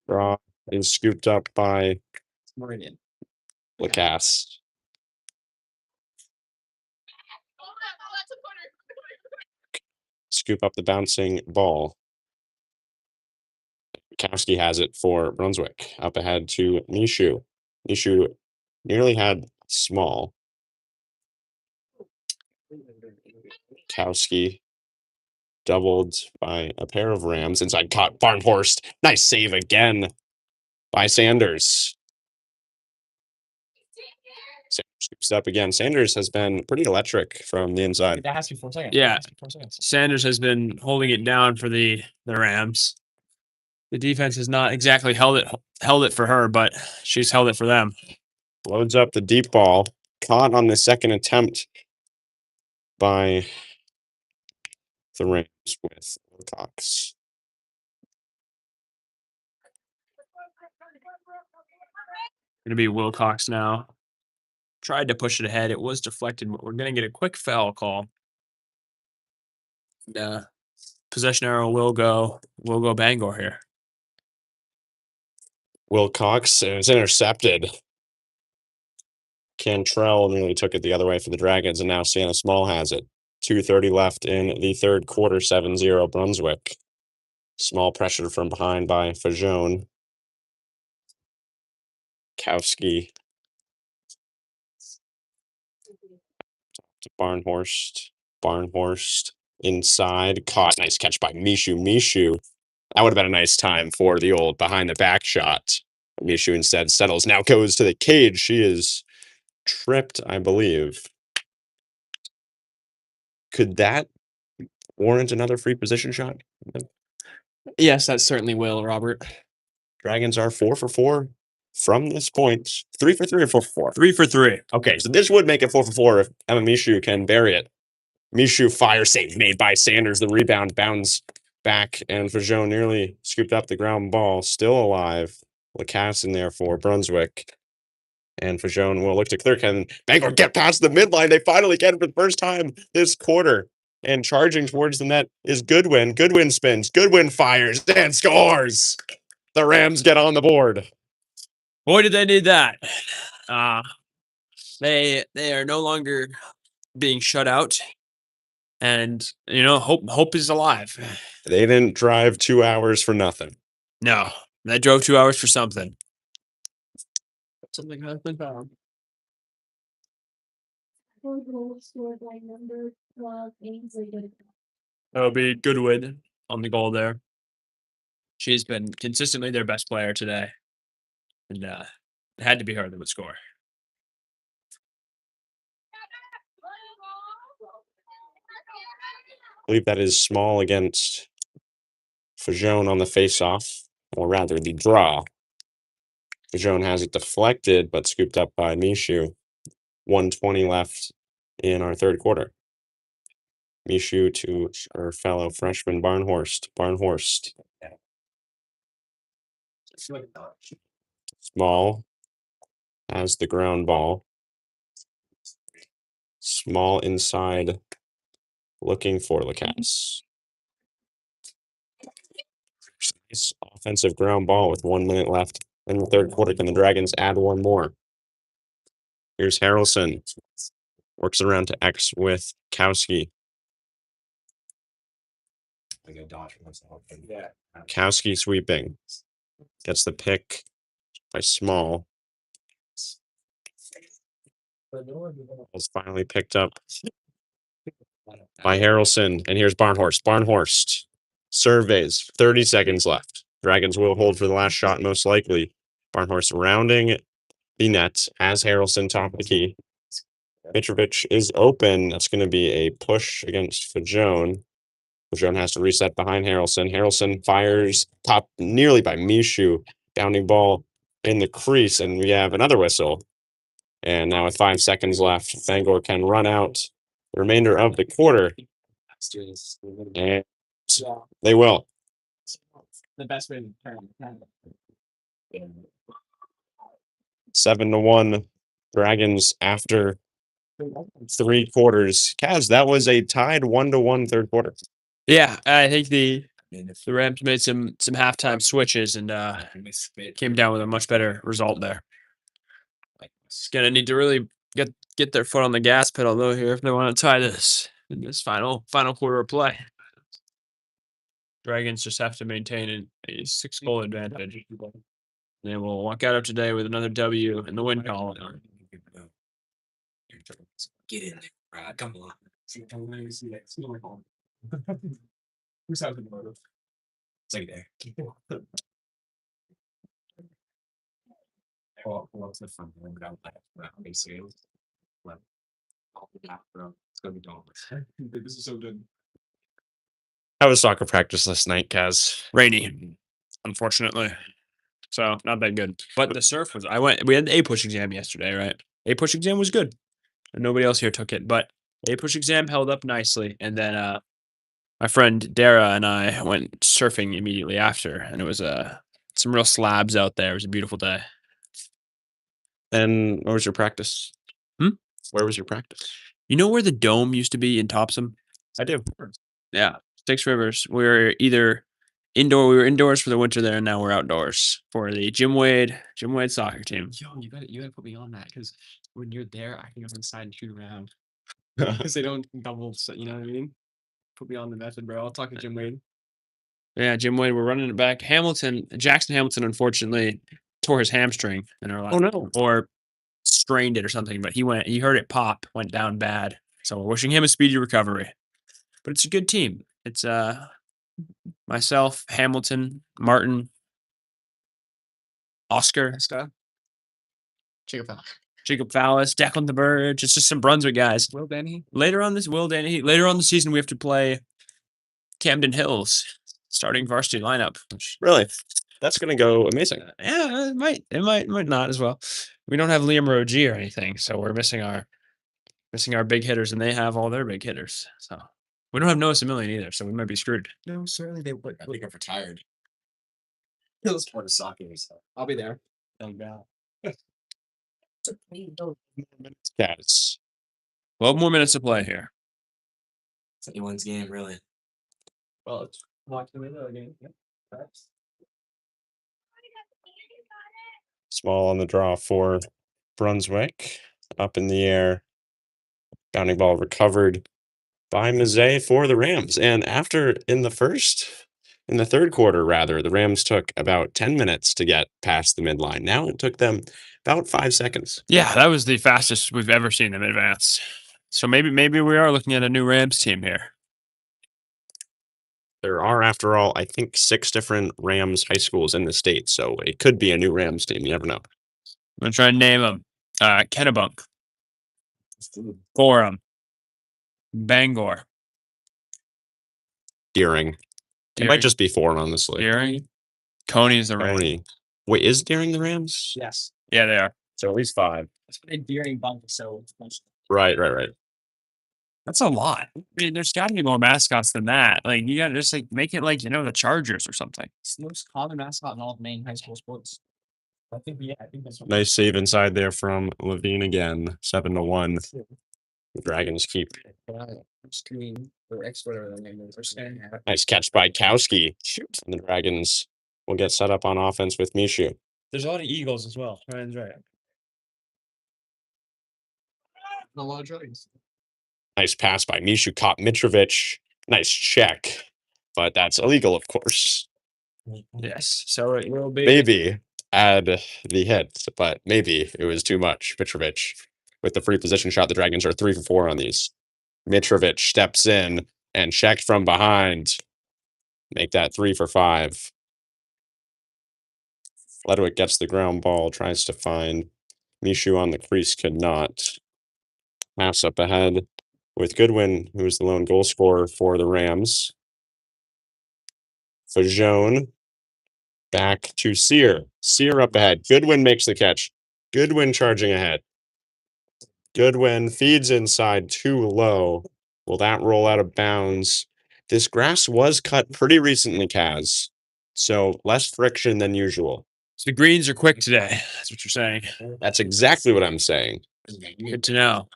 Draw is scooped up by Meridian. Lacrosse. Scoop up the bouncing ball. Kowski has it for Brunswick. Up ahead to Mishu. Mishu nearly had small. Kowski doubled by a pair of Rams. Inside caught Barnhorst. Nice save again by Sanders. Sanders scoops up again. Sanders has been pretty electric from the inside. That has to be 4 seconds. Yeah. That has to be 4 seconds. Sanders has been holding it down for the Rams. The defense has not exactly held it for her, but she's held it for them. Loads up the deep ball. Caught on the second attempt by the Rams with Cox. Going to be Wilcox now. Tried to push it ahead. It was deflected, but we're going to get a quick foul call. Possession arrow will go Bangor here. Wilcox is intercepted. Cantrell nearly took it the other way for the Dragons, and now Sienna Small has it. 2:30 left in the third quarter, 7-0 Brunswick. Small pressure from behind by Fajon. Kowski. To Barnhorst. Barnhorst inside. Caught. Nice catch by Mishu. Mishu. That would have been a nice time for the old behind the back shot. Mishu instead settles. Now goes to the cage. She is tripped, I believe. Could that warrant another free position shot? Yes, that certainly will, Robert. Dragons are 4 for 4 from this point. 3 for 3 or 4 for 4? 3 for 3. Okay, so this would make it 4 for 4 if Emma Mishu can bury it. Mishu fire save made by Sanders. The rebound bounds back, and Fajon nearly scooped up the ground ball. Still alive. Lacasse in there for Brunswick. And Fajon will look to clear. Can Bangor get past the midline? They finally get it for the first time this quarter. And charging towards the net is Goodwin. Goodwin spins. Goodwin fires and scores. The Rams get on the board. Boy, did they need that. They are no longer being shut out. And, hope is alive. They didn't drive 2 hours for nothing. No, they drove 2 hours for something. Something has been found. That'll be Goodwin on the goal there. She's been consistently their best player today. And it had to be her that would score. I believe that is Small against Fajon on the face-off, or rather the draw. Fajon has it deflected, but scooped up by Mishu. 1:20 left in our third quarter. Mishu to our fellow freshman Barnhorst. Barnhorst. Small has the ground ball. Small inside, looking for Lacasse. Nice offensive ground ball with 1 minute left in the third quarter. Can the Dragons add one more? Here's Harrelson. Works around to X with Kowski. Kowski sweeping. Gets the pick by Small. Was finally picked up by Harrelson. And here's Barnhorst. Barnhorst surveys. 30 seconds left. Dragons will hold for the last shot, most likely. Barnhorst rounding the net as Harrelson top of the key. Mitrovic is open. That's going to be a push against Fajon. Fajon has to reset behind Harrelson. Harrelson fires top nearly by Mishu. Bounding ball in the crease, and we have another whistle. And now with 5 seconds left, Bangor can run out the remainder of the quarter. And they will. The best way to turn. 7-1 Dragons after 3 quarters. Kaz, that was a tied 1-1 third quarter. Yeah, I think the The Rams made some halftime switches and came down with a much better result there. It's gonna need to really get their foot on the gas pedal though here if they want to tie this in this final quarter of play. Dragons just have to maintain a 6-goal advantage. They will walk out of today with another W in the win column. Get in there, Brad. Come on. Who's having the motive? It's like there. Oh, what's the fun? I'm gonna basically. It's gonna be dumb. This is so good. How was soccer practice last night, Kaz? Rainy, unfortunately. So not that good. But the surf was. We had the A-push exam yesterday, right? A-push exam was good. And nobody else here took it, but the A-push exam held up nicely. And then my friend Dara and I went surfing immediately after, and it was some real slabs out there. It was a beautiful day. And where was your practice? Where was your practice? You know where the dome used to be in Topsom? I do. Yeah, Six Rivers. We were indoors for the winter there, and now we're outdoors for the Jim Wade soccer team. Yo, you gotta put me on that because when you're there, I can go inside and shoot around. Because they don't double, you know what I mean? Put me on the method, bro. I'll talk to Jim Wade. Yeah, Jim Wade, we're running it back. Jackson Hamilton, unfortunately, tore his hamstring in our last. Oh no. Or strained it or something, but he heard it pop, went down bad. So we're wishing him a speedy recovery. But it's a good team. It's myself, Hamilton, Martin, Oscar, Jacob Fallis, Declan the Burge. It's just some Brunswick guys. Will Denny? Later on the season, we have to play Camden Hills starting varsity lineup. Which, Really? That's gonna go amazing. yeah, it might not as well. We don't have Liam Rogie or anything, so we're missing our big hitters, and they have all their big hitters. So we don't have Noah Similian either, so we might be screwed. No, certainly they would. I think I'm retired. He'll sport of soccer, so I'll be there. Thank God. Kaz. 12 more minutes to play here. It's anyone's game, really. Well, it's watch the window again. Yep. Perhaps. Small on the draw for Brunswick. Up in the air. Bounding ball recovered by Mazzei for the Rams. And in the third quarter, rather, the Rams took about 10 minutes to get past the midline. Now it took them about 5 seconds. Yeah, that was the fastest we've ever seen them advance. So maybe we are looking at a new Rams team here. There are, after all, I think 6 different Rams high schools in the state, so it could be a new Rams team. You never know. I'm gonna try and name them. Kennebunk, Gorham, Bangor, Deering. It might just be 4, honestly. Deering, Coney is the Rams. Coney. Wait, is Deering the Rams? Yes. Yeah, they are. So at least 5. That's what they Deering bunk, so Right. That's a lot. I mean, there's got to be more mascots than that. Like, you got to just make it like the Chargers or something. it's the most common mascot in all of Maine high school sports. I think that's what Nice save inside there from Levine again. 7-1. The Dragons keep. screen or X whatever the name is. Or scan. Nice catch by Kowski. And the Dragons will get set up on offense with Mishu. There's a lot of Eagles as well. Ryan's right. A lot of drugs. Nice pass by Mishu, caught Mitrovic. Nice check. But that's illegal, of course. Yes. So it will be. Maybe add the hit, but maybe it was too much. Mitrovic with the free position shot. The Dragons are 3 for 4 on these. Mitrovic steps in and checked from behind. Make that 3 for 5. Ledwick gets the ground ball, tries to find Mishu on the crease, could not. Pass up ahead with Goodwin, who is the lone goal scorer for the Rams. Fajon back to Sear. Sear up ahead. Goodwin makes the catch. Goodwin charging ahead. Goodwin feeds inside too low. Will that roll out of bounds? This grass was cut pretty recently, Kaz. So less friction than usual. So the greens are quick today. That's what you're saying. That's exactly what I'm saying. Good to know.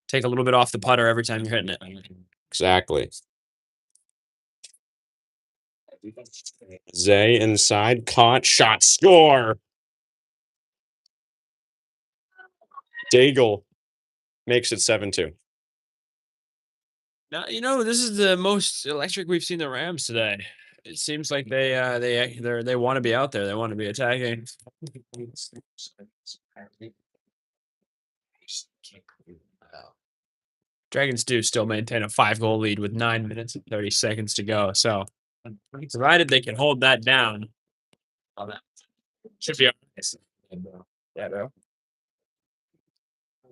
Take a little bit off the putter every time you're hitting it. Exactly. Zay inside, caught, shot, score. Daigle makes it 7-2. Now, this is the most electric we've seen the Rams today. It seems like they want to be out there. They want to be attacking. Dragons do still maintain a 5-goal lead with 9 minutes and 30 seconds to go. So, provided they can hold that down, should be all right. Yeah, bro.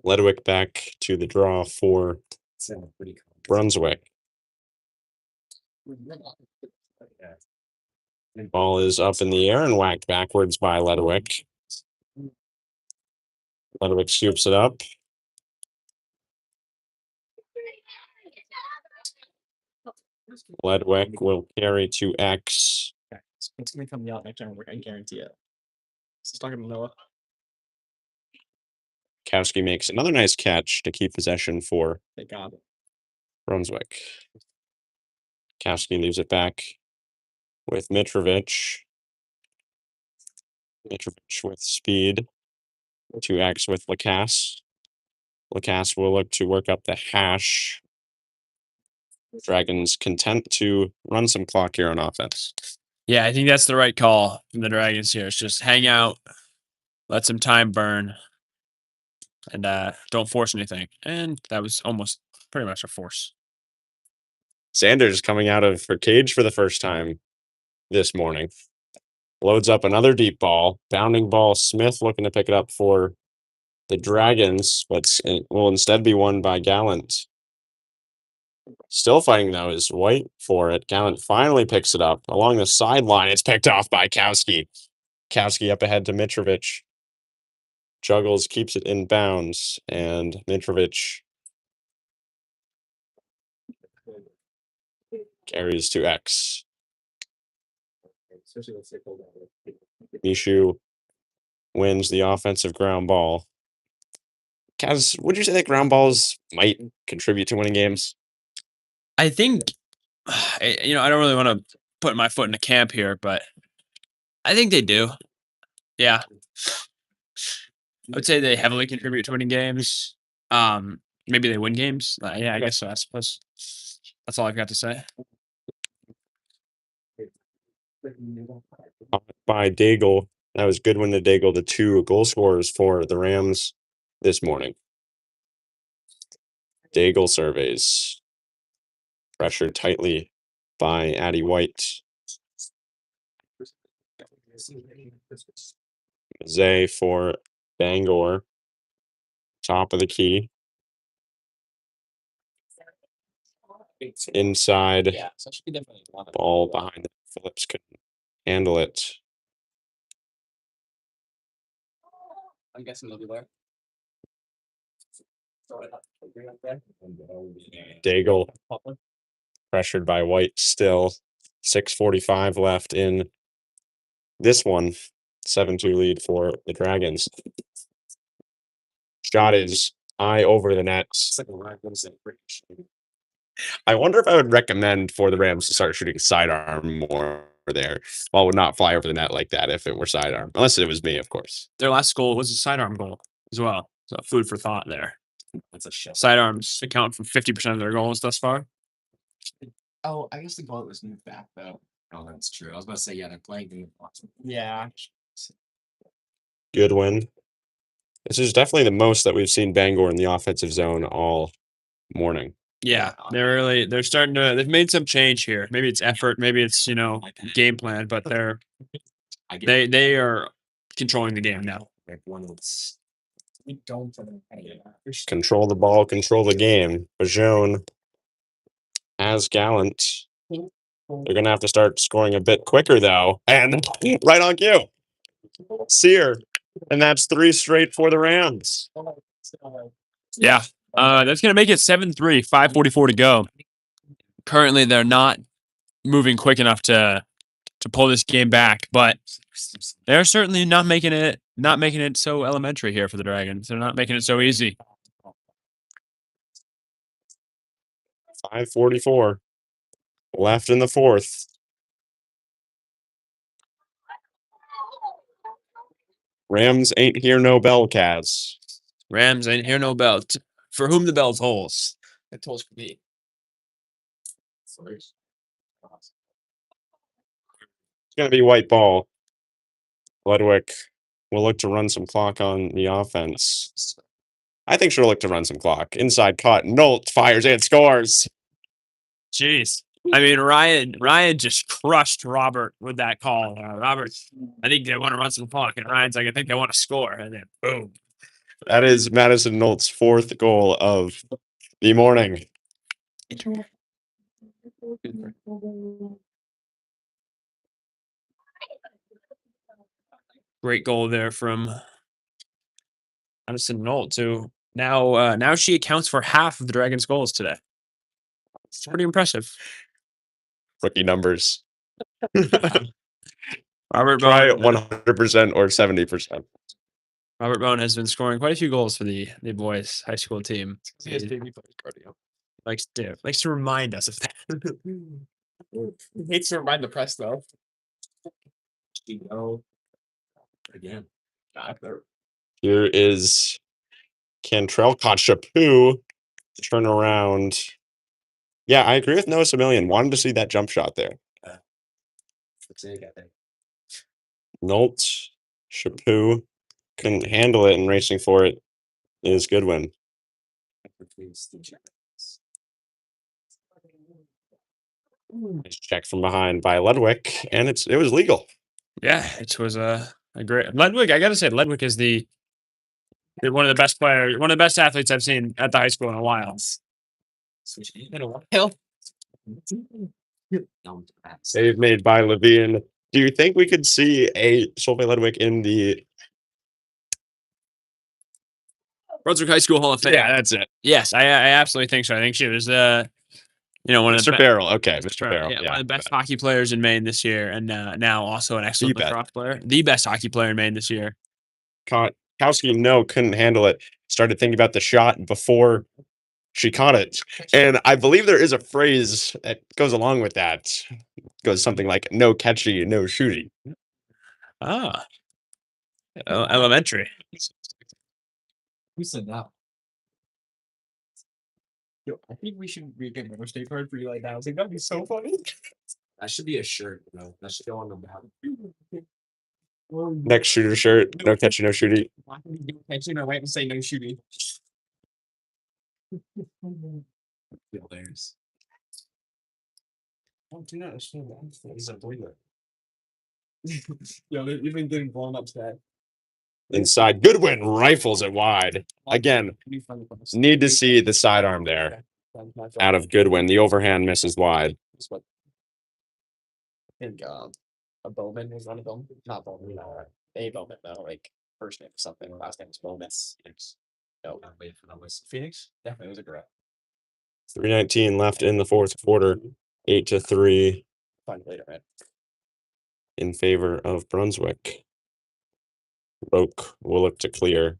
Ledwick back to the draw for Brunswick. Ball is up in the air and whacked backwards by Ledwick. Ledwick scoops it up. Ledwick will carry to X. It's gonna come out next time. I guarantee it. This is talking to Noah. Kowski makes another nice catch to keep possession for They got it. Brunswick. Kowski leaves it back with Mitrovic. Mitrovic with speed. 2X with Lacasse. Lacasse will look to work up the hash. Dragons content to run some clock here on offense. Yeah, I think that's the right call from the Dragons here. It's just hang out, let some time burn, and don't force anything. And that was almost pretty much a force. Sanders coming out of her cage for the first time this morning. Loads up another deep ball. Bounding ball. Smith looking to pick it up for the Dragons, but it will instead be won by Gallant. Still fighting, though, is White for it. Gallant finally picks it up. Along the sideline, it's picked off by Kowski. Kowski up ahead to Mitrovic. Juggles, keeps it in bounds, and Mitrovic carries to X. Mishu wins the offensive ground ball. Kaz, would you say that ground balls might contribute to winning games? I think, I don't really want to put my foot in a camp here, but I think they do. Yeah. I would say they heavily contribute to winning games. Maybe they win games. Yeah, I guess so. I suppose that's all I've got to say. By Daigle. That was Goodwin to Daigle, the 2 goal scorers for the Rams this morning. Daigle surveys. Pressured tightly by Addie White. Zay for Bangor. Top of the key. Inside. Ball behind. Phillips could handle it. I'm guessing they'll be there. Daigle pressured by White still. 6:45 left in this one. 7-2 lead for the Dragons. Shot is high over the net. I wonder if I would recommend for the Rams to start shooting sidearm more there. Ball would not fly over the net like that if it were sidearm, unless it was me, of course. Their last goal was a sidearm goal as well. So food for thought there. That's a shit. Sidearms account for 50% of their goals thus far. Oh, I guess the goal was moved back though. Oh, that's true. I was about to say, yeah, they're playing the Yeah. Goodwin. This is definitely the most that we've seen Bangor in the offensive zone all morning. Yeah, they're starting to. They've made some change here. Maybe it's effort. Maybe it's game plan. But they are controlling the game now. Control the ball, control the game. Bajon as Gallant. They're going to have to start scoring a bit quicker, though. And right on cue. Sear. And that's 3 straight for the Rams. Yeah, that's gonna make it 7-3. 5:44 to go. Currently, they're not moving quick enough to pull this game back, but they're certainly not making it so elementary here for the Dragons. They're not making it so easy. 5:44 left in the fourth. Rams ain't here, no bell, Kaz. Rams ain't here no belt. For whom the bell tolls. It tolls for me. It's going to be white ball. Ludwig will look to run some clock on the offense. I think she'll look to run some clock. Inside cut. Nolt fires and scores. Jeez. I mean, Ryan just crushed Robert with that call. Robert, I think they want to run some clock. And Ryan's like, I think they want to score. And then boom. That is Madison Nolt's fourth goal of the morning. Great goal there from Madison Nolt, too. Now she accounts for half of the Dragons' goals today. It's pretty impressive. Rookie numbers. Robert Try Bone, 100% or 70%. Robert Bone has been scoring quite a few goals for the boys' high school team. He has baby foot cardio. Likes to remind us of that. He hates to remind the press though. Again. Here is Cantrell caught Chaput. Turn around. Yeah, I agree with Noah Similian. Wanted to see that jump shot there. Nolt, Chaput couldn't handle it, and racing for it is Goodwin. Nice check from behind by Ludwig, and it was legal. Yeah, it was a great Ludwig. I gotta say, Ludwig is one of the best players, one of the best athletes I've seen at the high school in a while. In a while. Save made by Levine. Do you think we could see a Solveig Ludwig in the Brunswick High School Hall of Fame? Yeah, that's it. Yes, I absolutely think so. I think she was one of the Mr. Farrell. Okay, Mr. Farrell. one of the best hockey players in Maine this year, and now also an excellent lacrosse player. The best hockey player in Maine this year. Kowski, no, couldn't handle it. Started thinking about the shot before she caught it. And I believe there is a phrase that goes along with that. It goes something like, no catchy, no shooty. Ah. Elementary. Who said that? Yo, I think we should get another state card for you like that. I was like, that'd be so funny. That should be a shirt, that should go on the back. Next shooter shirt, no catchy, no shooty. Actually, no, wait and say no shooting. There's. Oh, do not understand that. He's a boiler. Yo, you've been getting blown up today. Inside, Goodwin rifles it wide. Again, need to see the sidearm there. Out of Goodwin, the overhand misses wide. I think a Bowman was on a Bowman. Not Bowman, a Bowman though, like first name or something. Last name was Bowman. No, Wait for that was Phoenix? definitely was a girl. 3:19 left in the fourth quarter. 8-3 Find it later, man. in favor of Brunswick. Roke will look to clear.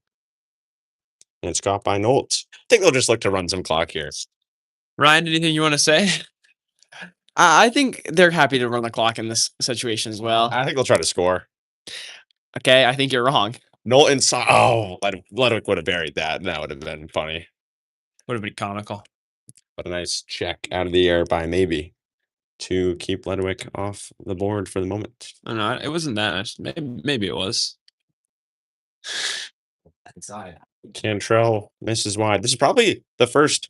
And it's caught by Nolt. I think they'll just look to run some clock here. Ryan, anything you want to say? I think they're happy to run the clock in this situation as well. I think they'll try to score. Okay, I think you're wrong. Nolt inside. Oh, Ludwig would have buried that. And that would have been funny. Would have been comical. But a nice check out of the air by Maybe to keep Ludwig off the board for the moment. Oh, no, it wasn't that nice. Maybe it was. inside. Cantrell misses wide. This is probably the first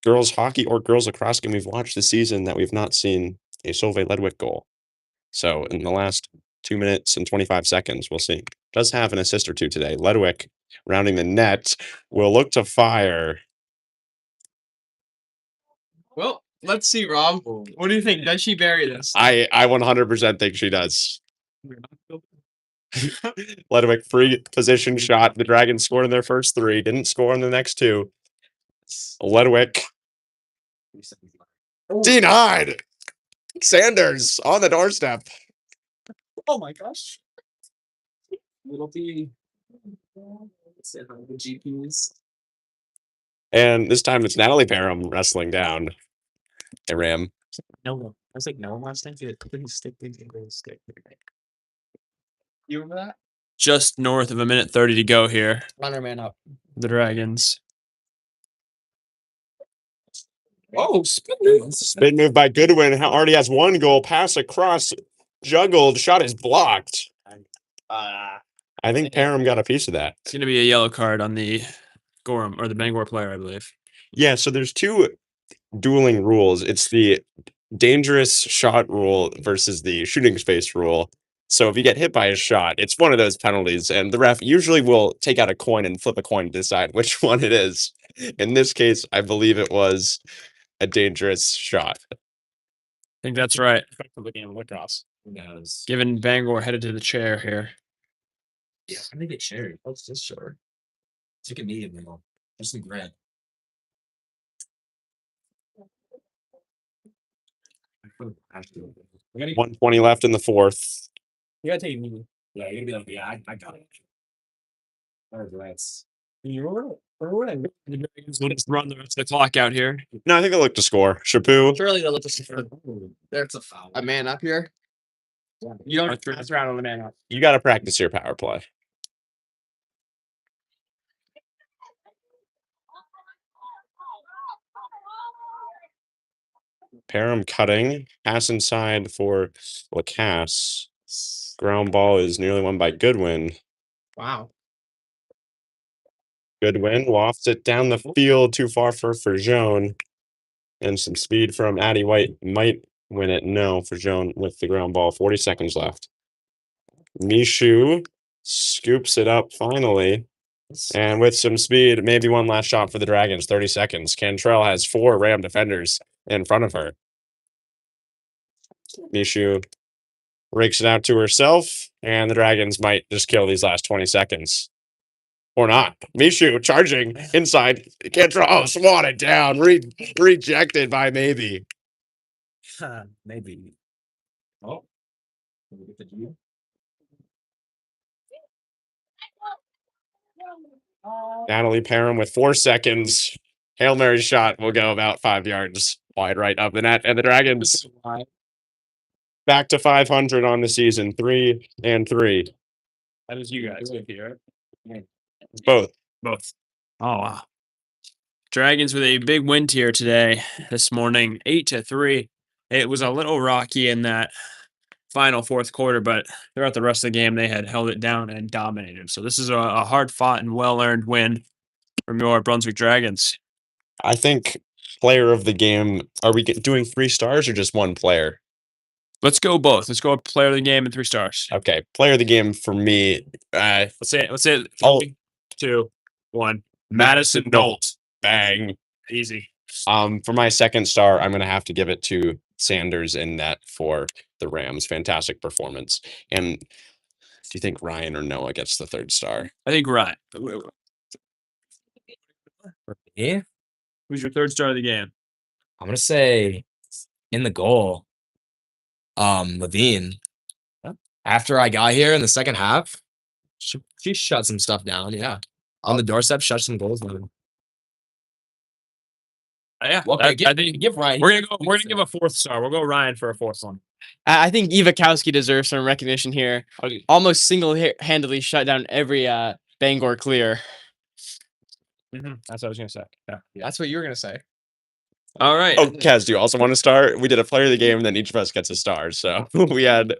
girls hockey or girls lacrosse game we've watched this season that we've not seen a Solveig Ludwig goal. So in the last 2 minutes and 25 seconds, we'll see. Does have an assist or two today. Ludwig rounding the net will look to fire. Well, let's see, Rob. What do you think? Does she bury this? I 100% think she does. Ludwig free position shot. The Dragons scored in their first three. Didn't score in the next two. Ludwig denied. Sanders on the doorstep. Oh my gosh. Little B. Sit on the GPs. And this time it's Natalie Parham wrestling down a ram. No. I was like, no, last time. Please stick. You remember that? Just north of a minute 30 to go here. Runner man up. The Dragons. Oh, spin move. Spin move by Goodwin. Already has one goal. Pass across. Juggled. Shot is blocked. I think Parham got a piece of that. It's going to be a yellow card on the Gorham or the Bangor player, I believe. Yeah, so there's two dueling rules. It's the dangerous shot rule versus the shooting space rule. So if you get hit by a shot, it's one of those penalties, and the ref usually will take out a coin and flip a coin to decide which one it is. In this case, I believe it was a dangerous shot. I think that's right. Back to the game of lacrosse. Yes. Given Bangor headed to the chair here. Yeah, I think it's cherry. What's this shirt? It's like a medium now. Just the red. We gotta, 120 left in the fourth. you gotta take it easy. Yeah, you're gonna be like, yeah, I got it. That's You're winning. The Dragons will just run the rest of the clock out here. No, I think they'll look to score. Chapu. Surely they'll let this there's a foul. a man up here. You don't pass around on the man up. You got to practice your power play. Parham cutting. Pass inside for Lacasse. Ground ball is nearly won by Goodwin. Wow. Goodwin lofts it down the field, too far for Ferjone. And some speed from Addie White might win it. No, Ferjone with the ground ball. 40 seconds left. Mishu scoops it up finally. And with some speed, maybe one last shot for the Dragons. 30 seconds. Cantrell has 4 Ram defenders in front of her. Mishu rakes it out to herself, and the Dragons might just kill these last 20 seconds. Or not. Mishu charging inside. Cantrell swatted down. Rejected by maybe. Maybe. Oh. Can we get the G? Natalie Parham with 4 seconds. Hail Mary shot will go about 5 yards wide right of the net. And the Dragons back to 500 on the season. 3-3. That is you guys here. Both. Both. Oh, wow. Dragons with a big win here today, this morning, 8-3. It was a little rocky in that final fourth quarter, but throughout the rest of the game, they had held it down and dominated. So this is a hard-fought and well-earned win from your Brunswick Dragons. I think player of the game, are we doing 3 stars or just one player? Let's go both. Let's go player of the game and 3 stars. Okay, player of the game for me. Let's say it. Oh. 3, 2, 1. Madison Nolt. Bang. Easy. For my second star, I'm gonna have to give it to Sanders in net for the Rams. Fantastic performance. And do you think Ryan or Noah gets the 3rd star? I think Ryan. Yeah, Who's your 3rd star of the game? I'm gonna say in the goal, Levine. After I got here in the second half, she shut some stuff down. Yeah, on the doorstep, shut some goals down. Yeah, Okay, I think give Ryan. we're gonna give a 4th star. We'll go Ryan for a 4th one. I think Ivakowski deserves some recognition here. Almost single-handedly shut down every Bangor clear. That's what I was gonna say. Yeah. That's what you were gonna say. All right. Oh, Kaz, do you also want a star? We did a player of the game, and then each of us gets a star. So we had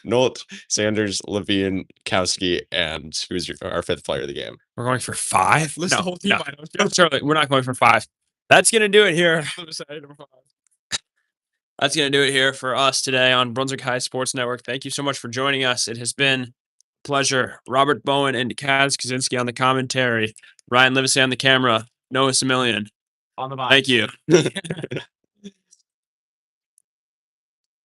Nolt, Sanders, Levine, Kowski, and who's our 5th player of the game? We're going for 5. List no, the whole team. no. I don't No, Charlie, we're not going for 5. That's gonna do it here. That's going to do it here for us today on Brunswick High Sports Network. Thank you so much for joining us. It has been a pleasure. Robert Bowen and Kaz Kaczynski on the commentary. Ryan Livesey on the camera. Noah Similian. On the box. Thank you.